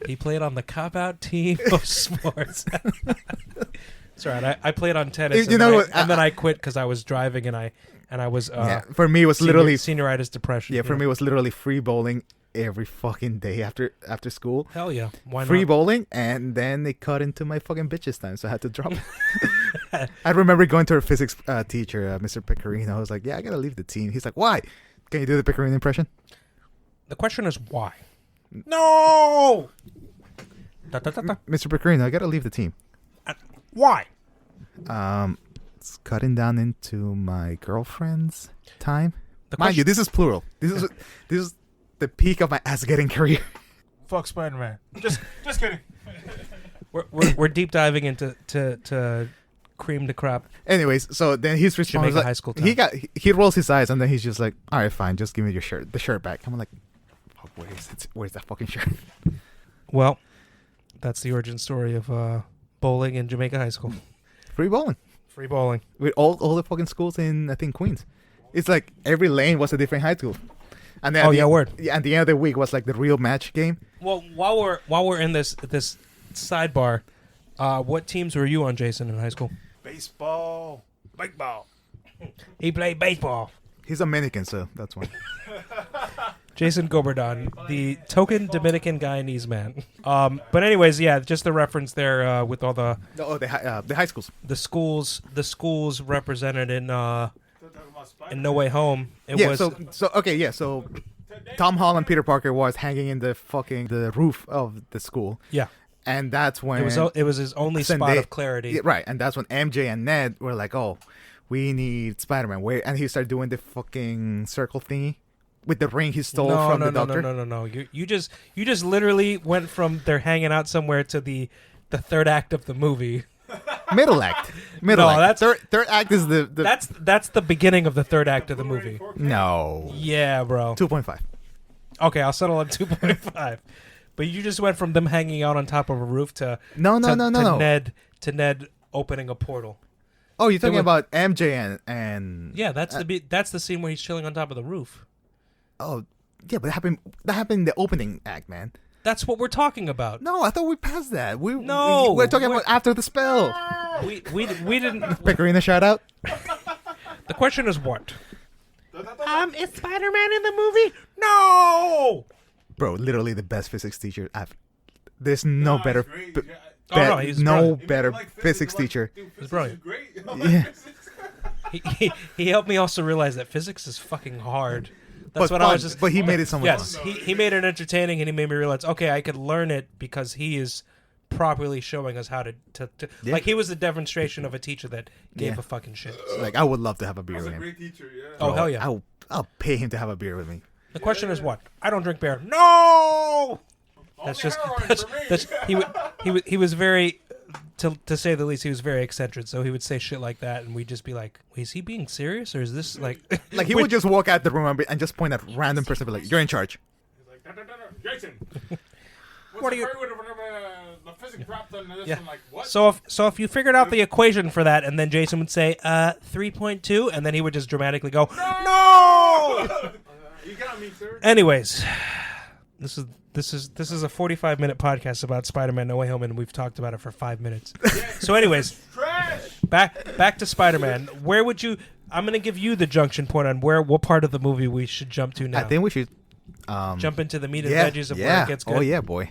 He played on the cop-out team of sports. That's right. I played on tennis, You know what, and then I quit because I was driving and I was Yeah, for me, it was literally. senioritis depression. Yeah, you for know? me, it was literally free bowling every fucking day after school. Hell yeah, why Free not? bowling, and then they cut into my fucking bitches time, so I had to drop. I remember going to our physics teacher, Mr. Pecorino. I was like, "Yeah, I gotta leave the team." He's like, "Why? Can you do the Pecorino impression?" The question is why? No. Da, da, da, da. Mr. Pecorino, I gotta leave the team. Why? It's cutting down into my girlfriend's time. The Mind question- you, this is plural. This is the peak of my ass getting career. Fuck Spider-Man. Just kidding. We're deep diving into to cream de crop. Anyways, so then his response was Jamaica like, High School time. he rolls his eyes and then he's just like, "All right, fine, just give me the shirt back." I'm like, "Fuck, where's that fucking shirt?" Well, that's the origin story of bowling in Jamaica High School. Free bowling Free bowling. with all the fucking schools in, I think, Queens. It's like every lane was a different high school. And then Oh, yeah, word. Yeah, and the end of the week was like the real match game. Well, while we're in this sidebar, what teams were you on, Jason, in high school? Baseball. He played baseball. He's Dominican, so that's why. Jason Goberdon, the token Dominican Guyanese man. But anyways, yeah, just the reference there with all the The high schools. the schools represented in No Way Home. It Yeah, was so Tom Holland, Peter Parker was hanging in the roof of the school. yeah. And that's when It was his only spot Sunday- of clarity. Yeah, right, and that's when MJ and Ned were like, "Oh, we need Spider-Man." And he started doing the fucking circle thingy with the ring he stole from the doctor. No. You just literally went from they're hanging out somewhere to the third act of the movie. Middle act. No, Act. Third act is the That's the beginning of the third act of the movie. no Yeah, bro. 2.5. Okay, I'll settle on 2.5. But you just went from them hanging out on top of a roof to No. to Ned opening a portal. Oh, you're talking were- about MJ and Yeah, that's the scene where he's chilling on top of the roof. oh yeah, but that happened in the opening act, man. That's what we're talking about. No, I thought we passed that. No, we're talking about after the spell. We didn't. Pecorino shout out. The question is what? Is Spider-Man in the movie? No! Bro, literally the best physics teacher I've. There's no better. Great. be- Yeah, Oh, no, he's no brilliant. better If you like physics like, teacher. dude, physics brilliant. is great. Yeah. He helped me also realize that physics is fucking hard. That's But what fun, I was just. but he made it so much Yes, fun. he made it entertaining, and he made me realize, okay, I could learn it because he is properly showing us how to Yeah. like he was a demonstration of a teacher that gave Yeah. a fucking shit. Like, I would love to have a beer That's with a him. great teacher. Yeah. Oh, hell yeah. I'll pay him to have a beer with me. The question is what? I don't drink beer. No. That's Only just heroin that's, for me. that's he was very to say the least, he was very eccentric. So he would say shit like that, and we'd just be like, "Is he being serious, or is this like?" Like, he would just walk out the room and just point at random person, and be like, "You're in charge." He's like, no, Jason. What are you- The physics dropped on this Yeah. one. Like what? So if you figured out the equation for that, and then Jason would say 3.2, and then he would just dramatically go, "No!" You got me, sir. Anyways, this is a 45-minute podcast about Spider-Man: No Way Home, and we've talked about it for 5 minutes. So, anyways, Trash. back to Spider-Man. Where would you? I'm gonna give you the junction point on what part of the movie we should jump to now. I think we should Jump into the meat and yeah, veggies of yeah. where it gets good. Oh yeah, boy.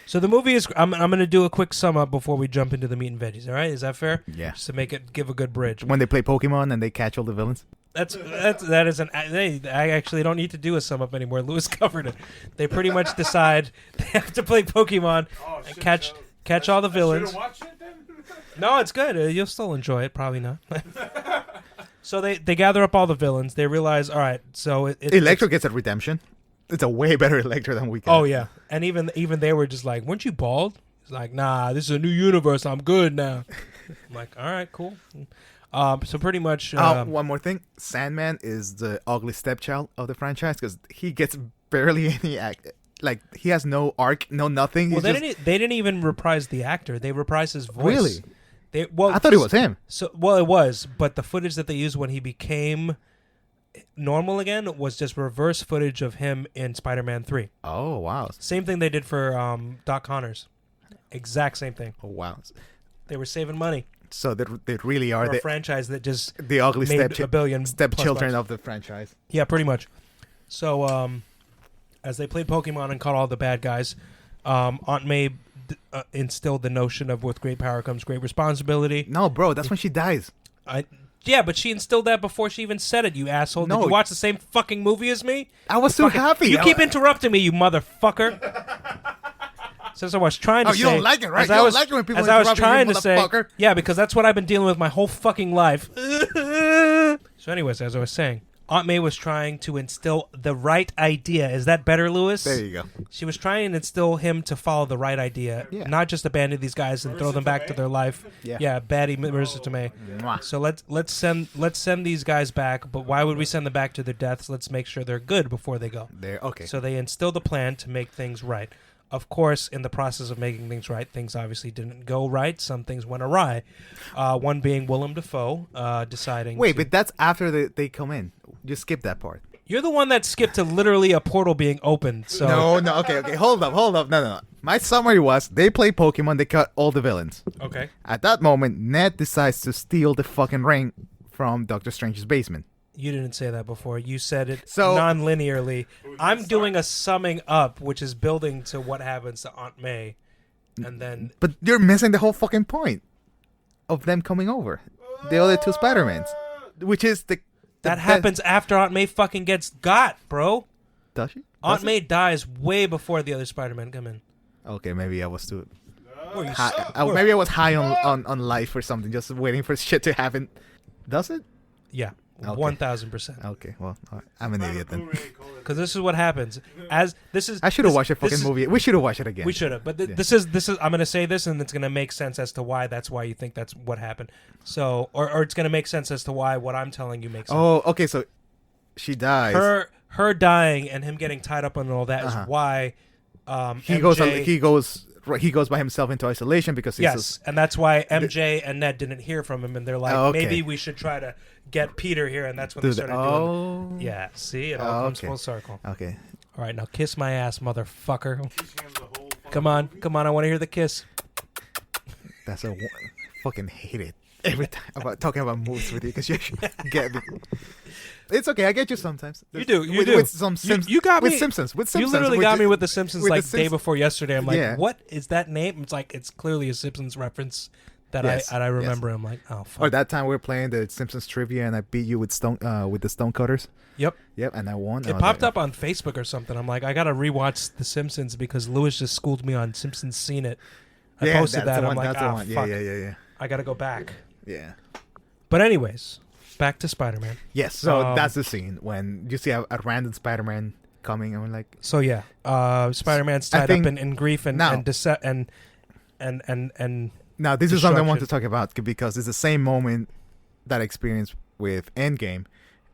So the movie is. I'm gonna do a quick sum up before we jump into the meat and veggies. All right, is that fair? Yeah. Just to give a good bridge. When they play Pokemon and they catch all the villains. That is an. I actually don't need to do a sum up anymore. Lewis covered it. They pretty much decide they have to play Pokemon Oh, and shit, catch all the I villains. should've watched it then. No, it's good. You'll still enjoy it. Probably not. So they gather up all the villains. They realize, all right, so Electro gets a redemption. It's a way better Electro than we got. Oh yeah, and even they were just like, "Weren't you bald?" He's like, "Nah, this is a new universe. I'm good now." I'm like, "All right, cool." So pretty much. One more thing. Sandman is the ugly stepchild of the franchise because he gets barely any act. Like, he has no arc, no nothing. Well, He's they didn't even reprise the actor. They reprised his voice. Really? Well, I thought it was him. So, well, it was, but the footage that they used when he became normal again was just reverse footage of him in Spider-Man 3. Oh, wow. Same thing they did for Doc Connors. Exact same thing. Oh, wow. They were saving money So they really for are a franchise that just the ugly made $1 billion plus stepchildren bucks. of the franchise. Yeah, pretty much. So, as they played Pokemon and caught all the bad guys, Aunt May instilled the notion of with great power comes great responsibility. No, bro, that's when she dies. Yeah, but she instilled that before she even said it, you asshole. No. Did you watch the same fucking movie as me? I was too happy. You keep interrupting me, you motherfucker. Since I was trying to Oh, say... you don't like it, right? as You I don't was- like it when people as I was interrupt you, trying you to say... motherfucker. Yeah, because that's what I've been dealing with my whole fucking life. So anyways, as I was saying, Aunt May was trying to instill the right idea. Is that better, Lewis? There you go. She was trying to instill him to follow the right idea, Yeah. not just abandon these guys and throw them back to their life. Yeah. Baddie Marissa Tomei. Mwah. So let's send these guys back. But why would we send them back to their deaths? Let's make sure they're good before they go. There. Okay. So they instilled a plan to make things right. Of course, in the process of making things right, things obviously didn't go right. Some things went awry. One being Willem Dafoe deciding. Wait, to- but that's after they come in. You skip that part. you're the one that skipped to literally a portal being opened. So No. Okay. Hold up. No. My summary was they play Pokemon, they cut all the villains. Okay. At that moment, Ned decides to steal the fucking ring from Doctor Strange's basement. You didn't say that before. You said it So- non-linearly. I'm doing a summing up, which is building to what happens to Aunt May, and then But you're missing the whole fucking point of them coming over. The other two Spider-Mans. Which is the that best- happens after Aunt May fucking gets got, bro. Does she? Aunt Does it? May dies way before the other Spider-Man come in. Okay, maybe I was too Or you high. or- Maybe I was high on life or something, just waiting for shit to happen. Does it? Yeah, Okay. 1,000%. Okay, well, all right. I'm an idiot then. Because this is what happens. As this is, I should have this- watched the this fucking is- movie. We should have watched it again. We should have, but Yeah. this is. I'm going to say this, and it's going to make sense as to why that's why you think that's what happened. So, or it's going to make sense as to why what I'm telling you makes sense. Oh, okay, so she dies. Her dying and him getting tied up on all that is Uh-huh. why he MJ, goes by himself into isolation because he's yes, and that's why MJ and Ned didn't hear from him, and they're like, Oh, okay. maybe we should try to get Peter here, and that's when they Dude, started doing. Yeah, see, it all comes okay. full circle. Okay. All right, now kiss my ass, motherfucker. Come on, I want to hear the kiss. That's fucking hate it. every time about talking about movies with you because you get me. It's okay. I get you sometimes. You do. You with, do. With some you got with me. Simpsons. With You Simpsons. literally with got me the- with the Simpsons with like the day before yesterday. I'm like, Yeah. what is that name? It's like it's clearly a Simpsons reference that Yes, I remember. I'm like, oh fuck. Or that time we were playing the Simpsons trivia and I beat you with the Stonecutters. Yep. Yep, and I won. It popped up on Facebook or something. I'm like, I gotta rewatch The Simpsons because Lewis just schooled me on Simpsons Seen It. I posted that. I'm like, ah, fuck. Yeah. I gotta go back. Yeah. But anyways, back to Spider-Man. Yes, so that's the scene when you see a random Spider-Man coming and we're like, So yeah, Spider-Man's tied up in grief and now- and now this is something I want to Destruction. talk about because it's the same moment that I experienced with Endgame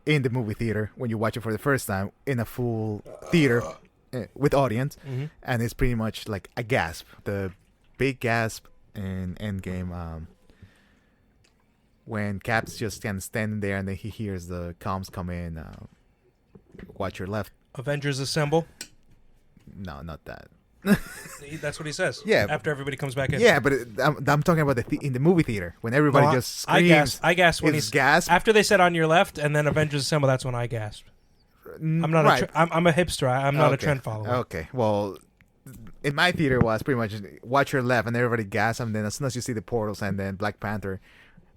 in the movie theater when you watch it for the first time in a full theater with audience, Mhm. and it's pretty much like a gasp, the big gasp in Endgame, when Cap's just kind of standing there and then he hears the comms come in, watch your left. Avengers Assemble. No, not that. That's what he says. Yeah. After everybody comes back in. Yeah, but I'm talking about in the movie theater when everybody No, just screams. I gasped when It's he's gasp. after they said on your left and then Avengers Assemble. That's when I gasped. I'm not right. I'm a hipster. I'm not a Okay. trend follower. Okay, well, in my theater was pretty much watch your left and everybody gasps, and then as soon as you see the portals and then Black Panther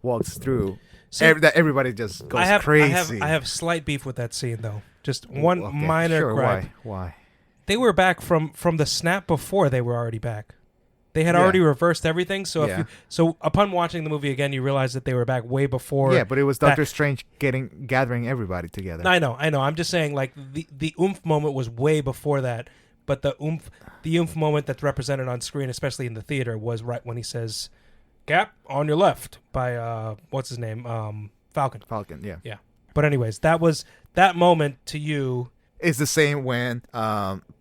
walks through, See, everybody just goes crazy. I have slight beef with that scene though. Just one Okay, minor sure, gripe. Why? They were back from the snap before. They were already back. They had Yeah. already reversed everything. So Yeah. so upon watching the movie again, you realize that they were back way before. Yeah, but it was that- Doctor Strange gathering everybody together. I know. I'm just saying, like the oomph moment was way before that, but the oomph moment that's represented on screen, especially in the theater, was right when he says, "Cap on your left" by what's his name, Falcon. Falcon, yeah. Yeah. But anyways, that was that moment to you, It's the same when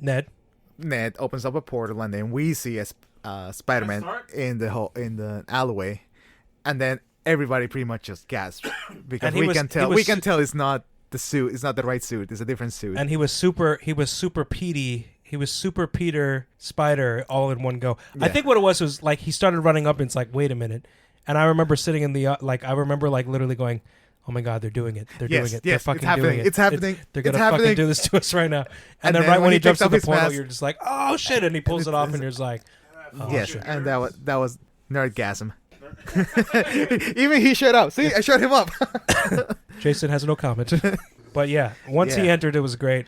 Ned. Ned opens up a portal and then we see Spider-Man start? in the alleyway, and then everybody pretty much just gasps because And he we was- can he tell was- it's not the suit, it's not the right suit, it's a different suit. And he was super Petey. He was super Peter Spider all in one go. I Yeah. think what it was like he started running up and it's like, wait a minute. And I remember sitting in the I remember like literally going, oh my god, they're doing it. They're Yes, doing it. yes, They're it's fucking happening. doing it. It's happening. They're gonna It's fucking happening. do this to us right now. And And then then right when he jumps takes to off the his portal, mask- you're just like, oh shit, and he pulls it off, and you're just like, oh, yes, shit. and that was nerdgasm. Even he shut up. See, I shut him up. Jason has no comment. But yeah, once he Yeah. entered, it was great.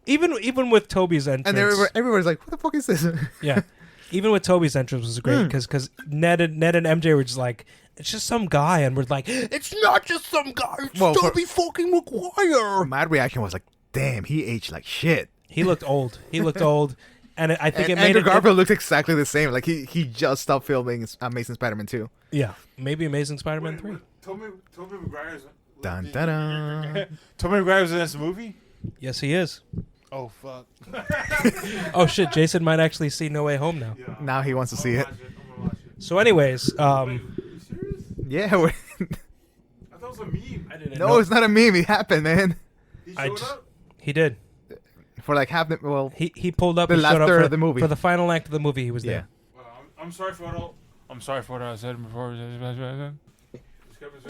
Even with Toby's entrance, And everybody's like, "What the fuck is this?" yeah, even with Toby's entrance was great Hmm. because Ned and MJ were just like, it's just some guy, and we're like, It's not just some guy. It's Well, for- Tobey fucking Maguire. My reaction was like, "Damn, he aged like shit." he looked old. He looked old, and I think And it made Andrew it. Garfield looks exactly the same. Like he just stopped filming Amazing Spider-Man 2. Yeah, maybe Amazing Spider-Man 3. Toby Maguire's. Dun, dun, dun. Toby Maguire's in this movie. Yes, he is. Oh fuck. Oh shit, Jason might actually see No Way Home now. Yeah. Now he wants to see it. I'm gonna watch it. So, anyways, Wait, you serious? Yeah. I thought it was a meme. I didn't No, know. it's not a meme. It happened, man. He I showed just- up. He did. For like half the He pulled up. The He last showed up third for, of the movie. for the final act of the movie. He was yeah. there. I'm sorry for what I said before.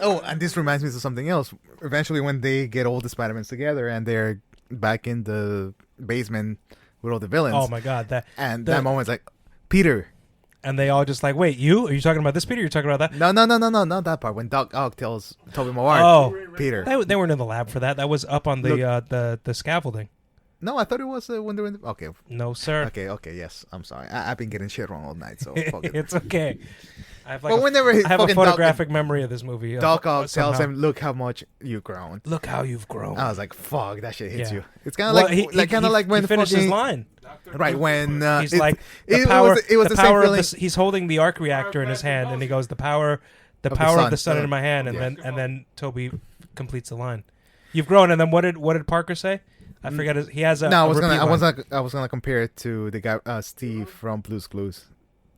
Oh, and this reminds me of something else. Eventually, when they get all the Spider-Mans together and they're back in the basement with all the villains, Oh my god, and the- that moment's like, Peter. and they all just like, wait, you? Are you talking about this Peter? You're talking about that? No, not that part. When Doc Ock tells Tobey Maguire, Oh, Peter. they weren't in the lab for that. That was up on the scaffolding. No, I thought it was when they were in the... Okay, No, sir. okay, yes. I'm sorry. I've been getting shit wrong all night, so fuck it. It's okay. I have But whenever he I have a fucking photographic memory of this movie. Doc Ock tells somehow. him, "Look how much you've grown." Look how you've grown. I was like, "Fuck, that shit hits Yeah. you." It's kind of Well, like when he finished his fucking line. right when He's it, like it the power. was, it was the the same power of feeling. he's holding the arc reactor in his hand, and he goes, "The power Of the of sun. the sun Yeah. in my hand," and Yeah. then Toby completes the line. You've grown, and then what did Parker say? I forget. He has a. No, a repeat line. I was gonna compare it to the guy Steve from Blue's Clues,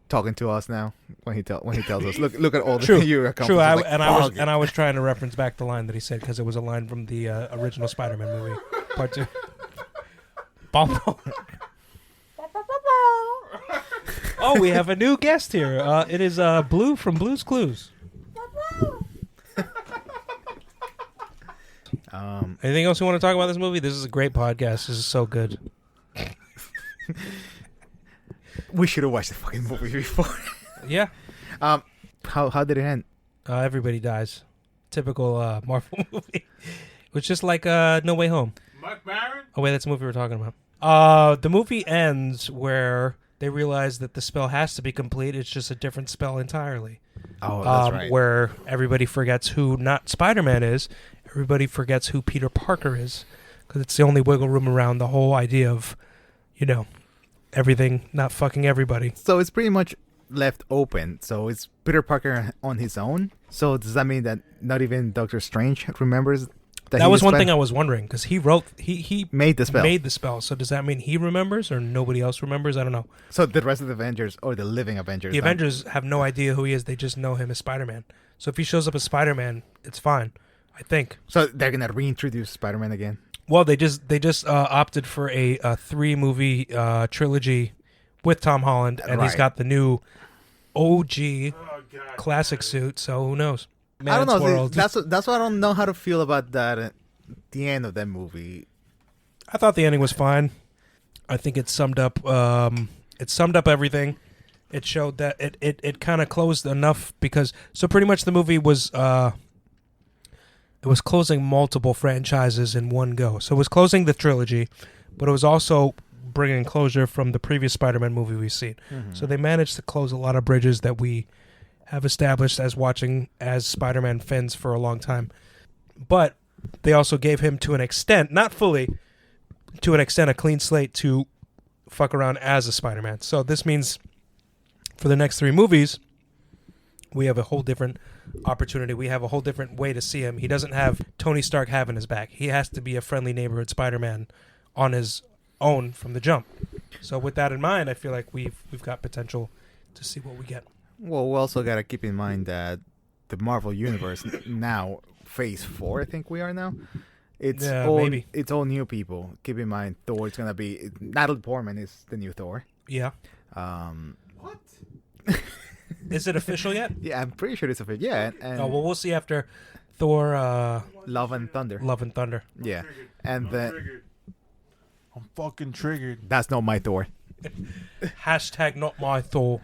talking to us now when he tells us, "Look at all the True, you accomplished." True, I was like, I was trying to reference back the line that he said because it was a line from the original Spider-Man movie, Part 2. Oh, we have a new guest here. It is Blue from Blue's Clues. Anything else you want to talk about this movie? This is a great podcast. This is so good. We should have watched the fucking movie before. Yeah. How did it end? Everybody dies. Typical Marvel movie. It was just like No Way Home. Mark Maron? Oh, wait, that's the movie we're talking about. The movie ends where they realize that the spell has to be complete. It's just a different spell entirely. Oh, that's right. Where everybody forgets who not Spider-Man is. Everybody forgets who Peter Parker is. Because it's the only wiggle room around the whole idea of, everything not fucking everybody. So it's pretty much left open. So it's Peter Parker on his own. So does that mean that not even Doctor Strange remembers that was one thing I was wondering, because he made the spell. Made the spell. So does that mean he remembers or nobody else remembers? I don't know. So the rest of the Avengers or the living Avengers, the Avengers have no idea who he is. They just know him as Spider-Man. So if he shows up as Spider-Man, it's fine, I think. So they're gonna reintroduce Spider-Man again. Well, they just opted for a 3-movie trilogy with Tom Holland, and he's got the new OG classic suit. So who knows? I don't know. That's why I don't know how to feel about that. The end of that movie. I thought the ending was fine. I think it summed up. It summed up everything. It showed that it kind of closed enough because pretty much the movie was it was closing multiple franchises in one go. So it was closing the trilogy, but it was also bringing closure from the previous Spider-Man movie we've seen. Mm-hmm. So they managed to close a lot of bridges that we have established as watching as Spider-Man fans for a long time. But they also gave him, to an extent, not fully, to an extent, a clean slate to fuck around as a Spider-Man. So this means for the next 3 movies, we have a whole different opportunity. We have a whole different way to see him. He doesn't have Tony Stark having his back. He has to be a friendly neighborhood Spider-Man on his own from the jump. So with that in mind, I feel like we've got potential to see what we get. Well, we also got to keep in mind that the Marvel Universe now, Phase 4, I think we are now. It's all new people. Keep in mind, Thor is going to be... Natalie Portman is the new Thor. Yeah. What? Is it official yet? Yeah, I'm pretty sure it's official. Yeah. And we'll see after Thor... Love and Thunder. Love and Thunder. Yeah. And then... I'm fucking triggered. That's not my Thor. Hashtag not my Thor.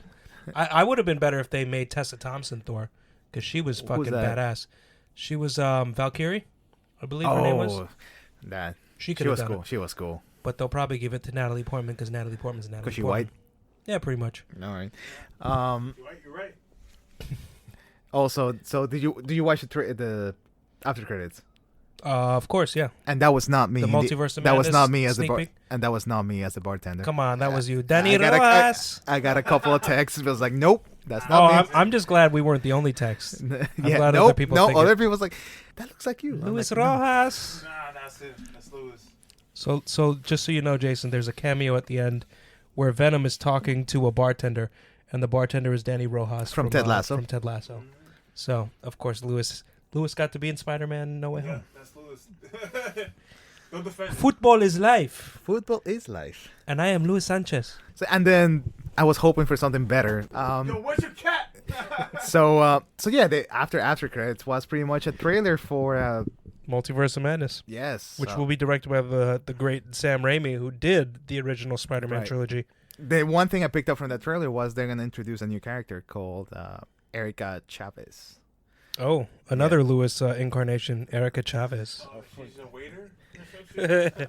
I would have been better if they made Tessa Thompson Thor, because she was fucking badass. She was Valkyrie, I believe her name was. That she was cool. It. She was cool. But they'll probably give it to Natalie Portman because Natalie Portman's Natalie. Because she Portman. white. Yeah, pretty much. All right. You're right. Also, so did you watch the after credits? Of course, yeah. And that was not me. The Multiverse of That was Madness not me as and that was not me as the bartender. Come on, that was you, Danny Rojas. I got a couple of texts. It was like, nope, that's not me. I'm just glad we weren't the only text. I'm glad other people. No, other people was like, that looks like you, Luis like, Rojas. Nah, that's it. That's Luis. So just so you know, Jason, there's a cameo at the end where Venom is talking to a bartender, and the bartender is Danny Rojas from Ted Lasso. From Ted Lasso. So of course, Luis got to be in Spider-Man No Way Home. That's Luis. Don't defend. Football is life. Football is life. And I am Luis Sanchez. So, and then I was hoping for something better. Yo, where's your cat? So yeah, the after credits was pretty much a trailer for Multiverse of Madness. Yes, which will be directed by the great Sam Raimi, who did the original Spider-Man trilogy. The one thing I picked up from that trailer was they're going to introduce a new character called Erica Chavez. Oh, another Lewis incarnation, Erica Chavez. Oh, she's a waiter? I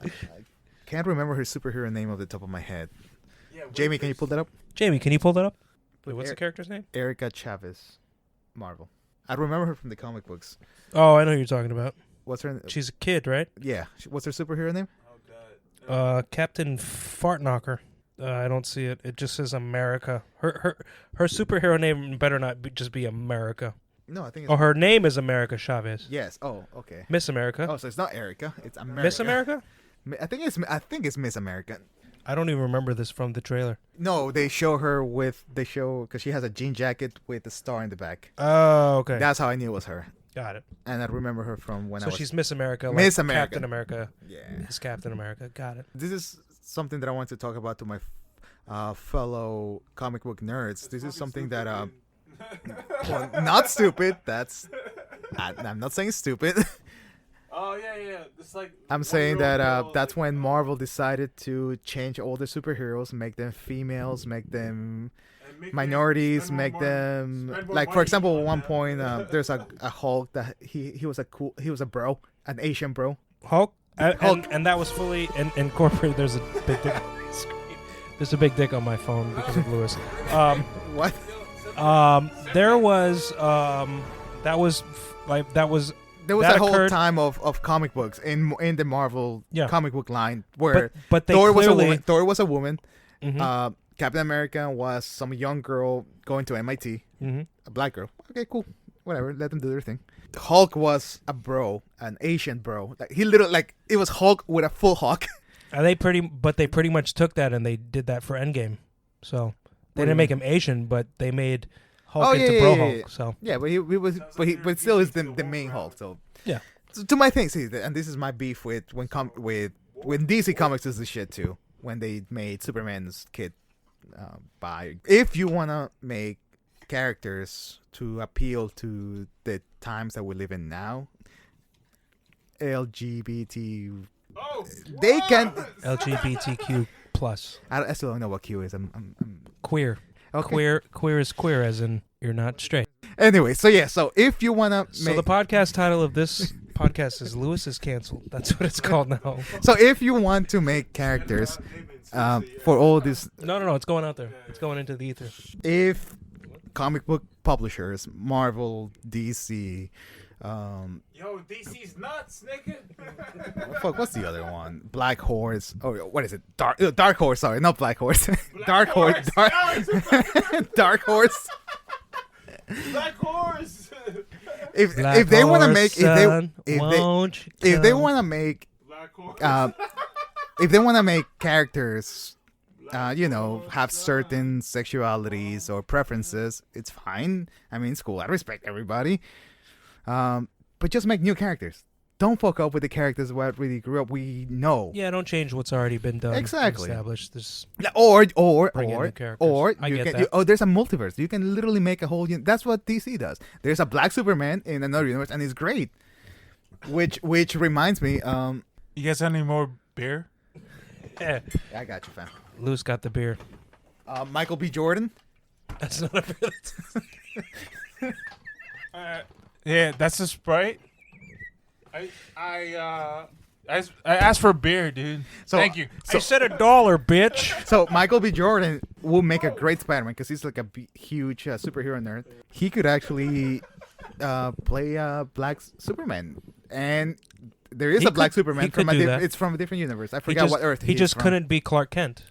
can't remember her superhero name off the top of my head. Yeah, Jamie, can you pull that up? Jamie, can you pull that up? Wait, what's the character's name? Erica Chavez, Marvel. I remember her from the comic books. Oh, I know who you're talking about. What's her name? She's a kid, right? Yeah. What's her superhero name? Oh, God. Captain Fartknocker. I don't see it. It just says America. Her superhero name better not just be America. No, I think it's... Oh, her name is America Chavez. Yes. Oh, okay. Miss America. Oh, so it's not Erica. It's America. Miss America? I think it's Miss America. I don't even remember this from the trailer. No, they show her because she has a jean jacket with a star in the back. Oh, okay. That's how I knew it was her. Got it. And I remember her from when I was... So she's Miss America. Like Miss America. Captain America. Yeah. Is Captain America. Got it. This is something that I want to talk about to my fellow comic book nerds. This is something that... well, not stupid. I'm not saying stupid. Oh yeah. It's like I'm saying that that's when Marvel decided to change all the superheroes, make them females, make them minorities, make them like, for example, at one point there's a Hulk that he was a bro, an Asian bro. Hulk, Hulk. And that was fully incorporated. There's a big dick on my screen. There's a big dick on my phone because of Lewis. What? There was that was There was that a whole occurred- time of comic books in the Marvel Yeah. comic book line where but they Thor clearly, was a woman. Mhm. Captain America was some young girl going to MIT, Mhm. a black girl. Okay, cool, whatever. Let them do their thing. Hulk was a bro, an Asian bro. Like, he literally, like, it was Hulk with a full hawk. they pretty much took that and they did that for Endgame. So they do didn't you make him Asian, but they made Hulk into Bro Hulk. So Yeah, but but still is the main Hulk. So yeah. So to my thing, see, and this is my beef with when DC Comics is the shit too. When they made Superman's kid if you wanna make characters to appeal to the times that we live in now, LGBT, they can. LGBTQ plus I still don't know what Q is. I'm queer. okay. Queer is queer, as in you're not straight. Anyway, so yeah, so if you wanna So make, the podcast title of this podcast is Lewis is canceled. That's what it's called now. so if you want to make characters for all this, No, it's going out there. It's going into the ether. if comic book publishers, Marvel, DC, Yo, DC's nuts, nigga. fuck, what's the other one? Black Horse. Oh, what is it? Dark Horse. Sorry, not Black Horse. Dark Horse. Dark Horse. Black Horse. If Black they want to horse, make son, if won't they come? want to make Black Horse. if they want to make characters have certain sexualities or preferences, it's fine. I mean, it's cool. I respect everybody. But just make new characters. Don't fuck up with the characters that really grew up. We know. Yeah, don't change what's already been done. Exactly. Established. There's Or Bring in new characters. I you get can. that. There's a multiverse. You can literally make a whole. That's what DC does. There's a Black Superman in another universe, and he's great. Which reminds me. You guys got any more beer? yeah. I got you, fam. Lewis got the beer. Michael B. Jordan. That's not a beer. Yeah, that's a Sprite. I asked for beer, dude. So, Thank you. I said $1, bitch. So Michael B. Jordan will make a great Spider-Man because he's like a huge superhero nerd. He could actually play Black Superman, and there is He a Black could- Superman he could do that. it's from a different universe. I forgot what Earth He is just from. couldn't be Clark Kent.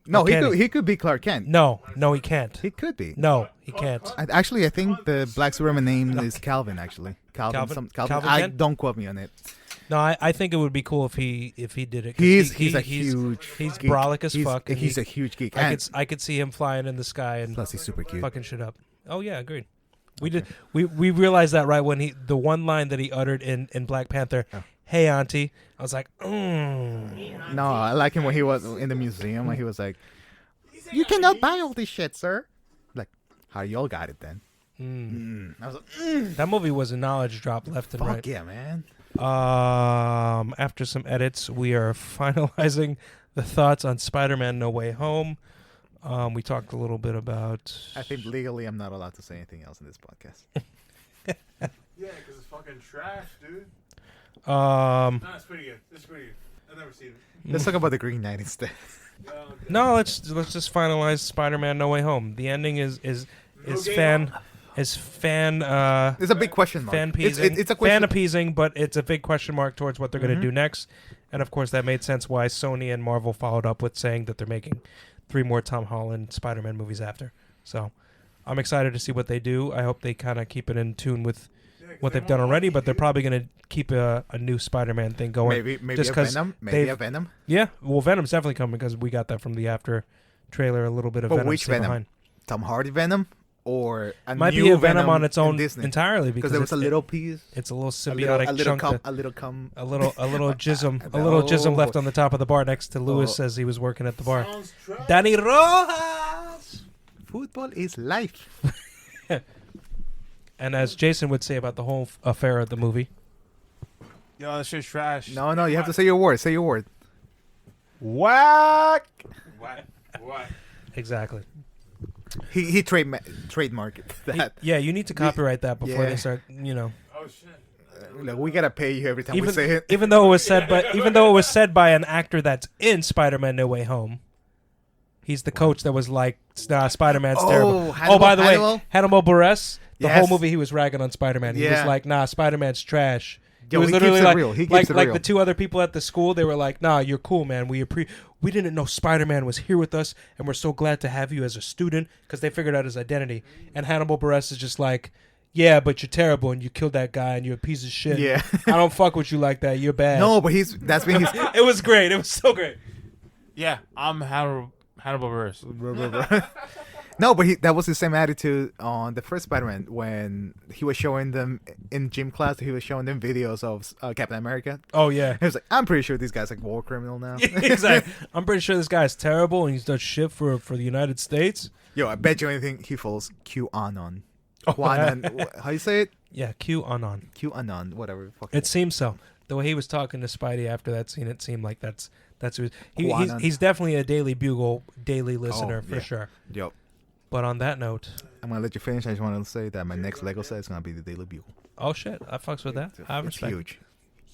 No, Or can he could be Clark Kent. No, he can't. He could be. No, he can't. I think the Black Superman name is Calvin. Actually, Calvin. Calvin I Kent? don't quote me on it. No, I think it would be cool if he did it. 'cause He's a huge. He's geek. brolic as fuck. and He's a huge geek. I And could see him flying in the sky and plus, he's super cute. fucking shit up. Oh yeah, agreed. We realized that right when the one line that he uttered in Black Panther. Oh. Hey, auntie. I was like, No, I like him when he was in the museum. When he was like, "You cannot buy all this shit, sir." Like, how y'all got it then? I was like, That movie was a knowledge drop left and "Fuck right. yeah, man!" After some edits, we are finalizing the thoughts on Spider-Man: No Way Home. We talked a little bit about. I think legally, I'm not allowed to say anything else in this podcast. Yeah, because it's fucking trash, dude. Um, No, it's pretty good. It's pretty good. I've never seen it. Let's talk about the Green Knight instead. no, let's just finalize Spider-Man: No Way Home. The ending is fan. It's There's a big question mark. fan It's appeasing, a question. fan appeasing, but it's a big question mark towards what they're going to do next. And of course, that made sense why Sony and Marvel followed up with saying that they're making 3 more Tom Holland Spider-Man movies after. So I'm excited to see what they do. I hope they kind of keep it in tune with what they've done already, but they're probably going to keep a new Spider-Man thing going. maybe just a 'cause Venom. Maybe they've- a Venom. Yeah, well, Venom's definitely coming because we got that from the after trailer. A little bit of But Venom. which stay Venom? behind. Tom Hardy Venom or a Might new be a Venom on its in own Disney? entirely Because there was a little piece, It's a little a symbiotic little chunk. cum, that- a little cum. a little jism, a No. little jism left on the top of the bar next to Lewis as he was working at the bar. Danny Rojas. Football is life. And as Jason would say about the whole affair of the movie, Yo, that shit's trash. No, you have to say your word. Say your word. Whack. What? Exactly. He trademarked that. Yeah, you need to copyright that before Yeah. they start. You know, Oh shit. Like, we gotta pay you every time we say it. even though it was said by an actor that's in Spider-Man: No Way Home. He's the coach that was like, nah, Spider-Man's terrible. Hannibal, By the Hannibal? way, Hannibal Buress, the Yes. whole movie he was ragging on Spider-Man. He was Yeah. like, nah, Spider-Man's trash. Yo, was he literally keeps it like, real. He keeps like, it like real. the two other people at the school, they were like, nah, you're cool, man. We didn't know Spider-Man was here with us, and we're so glad to have you as a student, because they figured out his identity. And Hannibal Buress is just like, yeah, but you're terrible, and you killed that guy, and you're a piece of shit. Yeah. I don't fuck with you like that. You're bad. No, but that's been his. It was great. It was so great. Yeah, I'm Hannibal Buress. No, but that was the same attitude on the first Spider-Man when he was showing them in gym class. He was showing them videos of Captain America. Oh, yeah. He was like, "I'm pretty sure this guy's like war criminal now." Exactly. I'm pretty sure this guy's terrible, and he's done shit for the United States. Yo, I bet you anything he follows QAnon. Oh, QAnon. How you say it? Yeah, QAnon. QAnon. Whatever. Fuck It seems so. The way he was talking to Spidey after that scene, it seemed like that's who QAnon. he's definitely a Daily Bugle daily listener for yeah. sure. Yo, But on that note, I'm gonna let you finish. I just want to say that my next Lego set is gonna be the Daily Bugle. oh shit, I fucks with that. I It's respect. huge.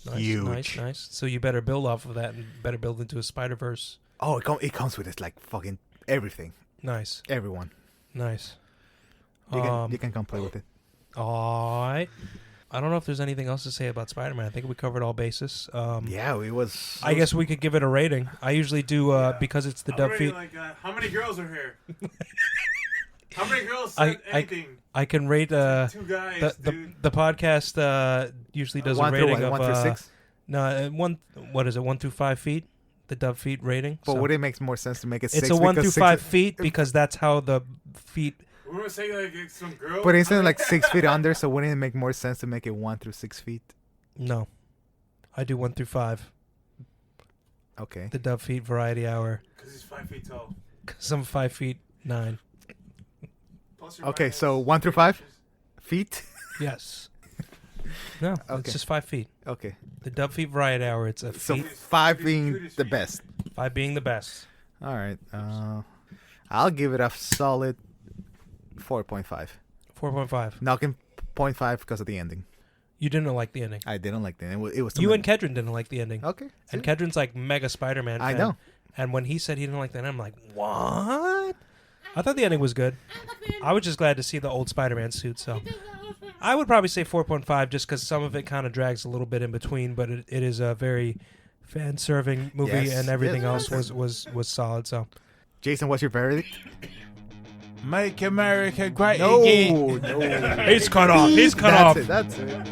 Nice, Huge. nice. So you better build off of that and better build into a Spider-Verse. Oh, it comes with it like fucking everything. Nice, Everyone. nice. You can come play with it. All right. I don't know if there's anything else to say about Spider-Man. I think we covered all bases. Yeah, it was. I guess we could give it a rating. I usually do because it's the Dubfeat. How many girls are here? How many girls I- said anything? I can rate Two guys, dude. the podcast usually does a 1 through rating what, of 1 through 6. no what is it 1 through 5 feet, the Dubfeat rating. But So would it make more sense to make it 6? it's a 1 through because 5 6 feet because that's how the feet. We were saying like some girls. But isn't it like 6 feet under? So wouldn't it make more sense to make it 1 through 6 feet? No, I do 1 through 5. Okay. The Dubfeat Variety Hour Because he's 5 feet tall. because I'm 5 feet 9. Plus your Okay, rivals. so 1 through 5 feet. Yes. No, Okay. it's just 5 feet. Okay. The Dubfeat Variety Hour. It's a So feet. 5 being the best. 5 being the best. All right. I'll give it a solid 4.5. 4.5. Knocking 0.5 because of the ending. You didn't like the ending. I didn't like the ending. It was too You many- and Kedron didn't like the ending. Okay. And see? Kedron's like mega Spider-Man I fan. know. And when he said he didn't like the ending, I'm like, what? I thought the ending was good. I was just glad to see the old Spider-Man suit. So I would probably say 4.5 just because some of it kind of drags a little bit in between, but it is a very fan-serving movie, Yes, and everything yes, else was solid. So Jason, what's your verdict? Make America great No, again. no. he's cut off. He's cut off. That's it.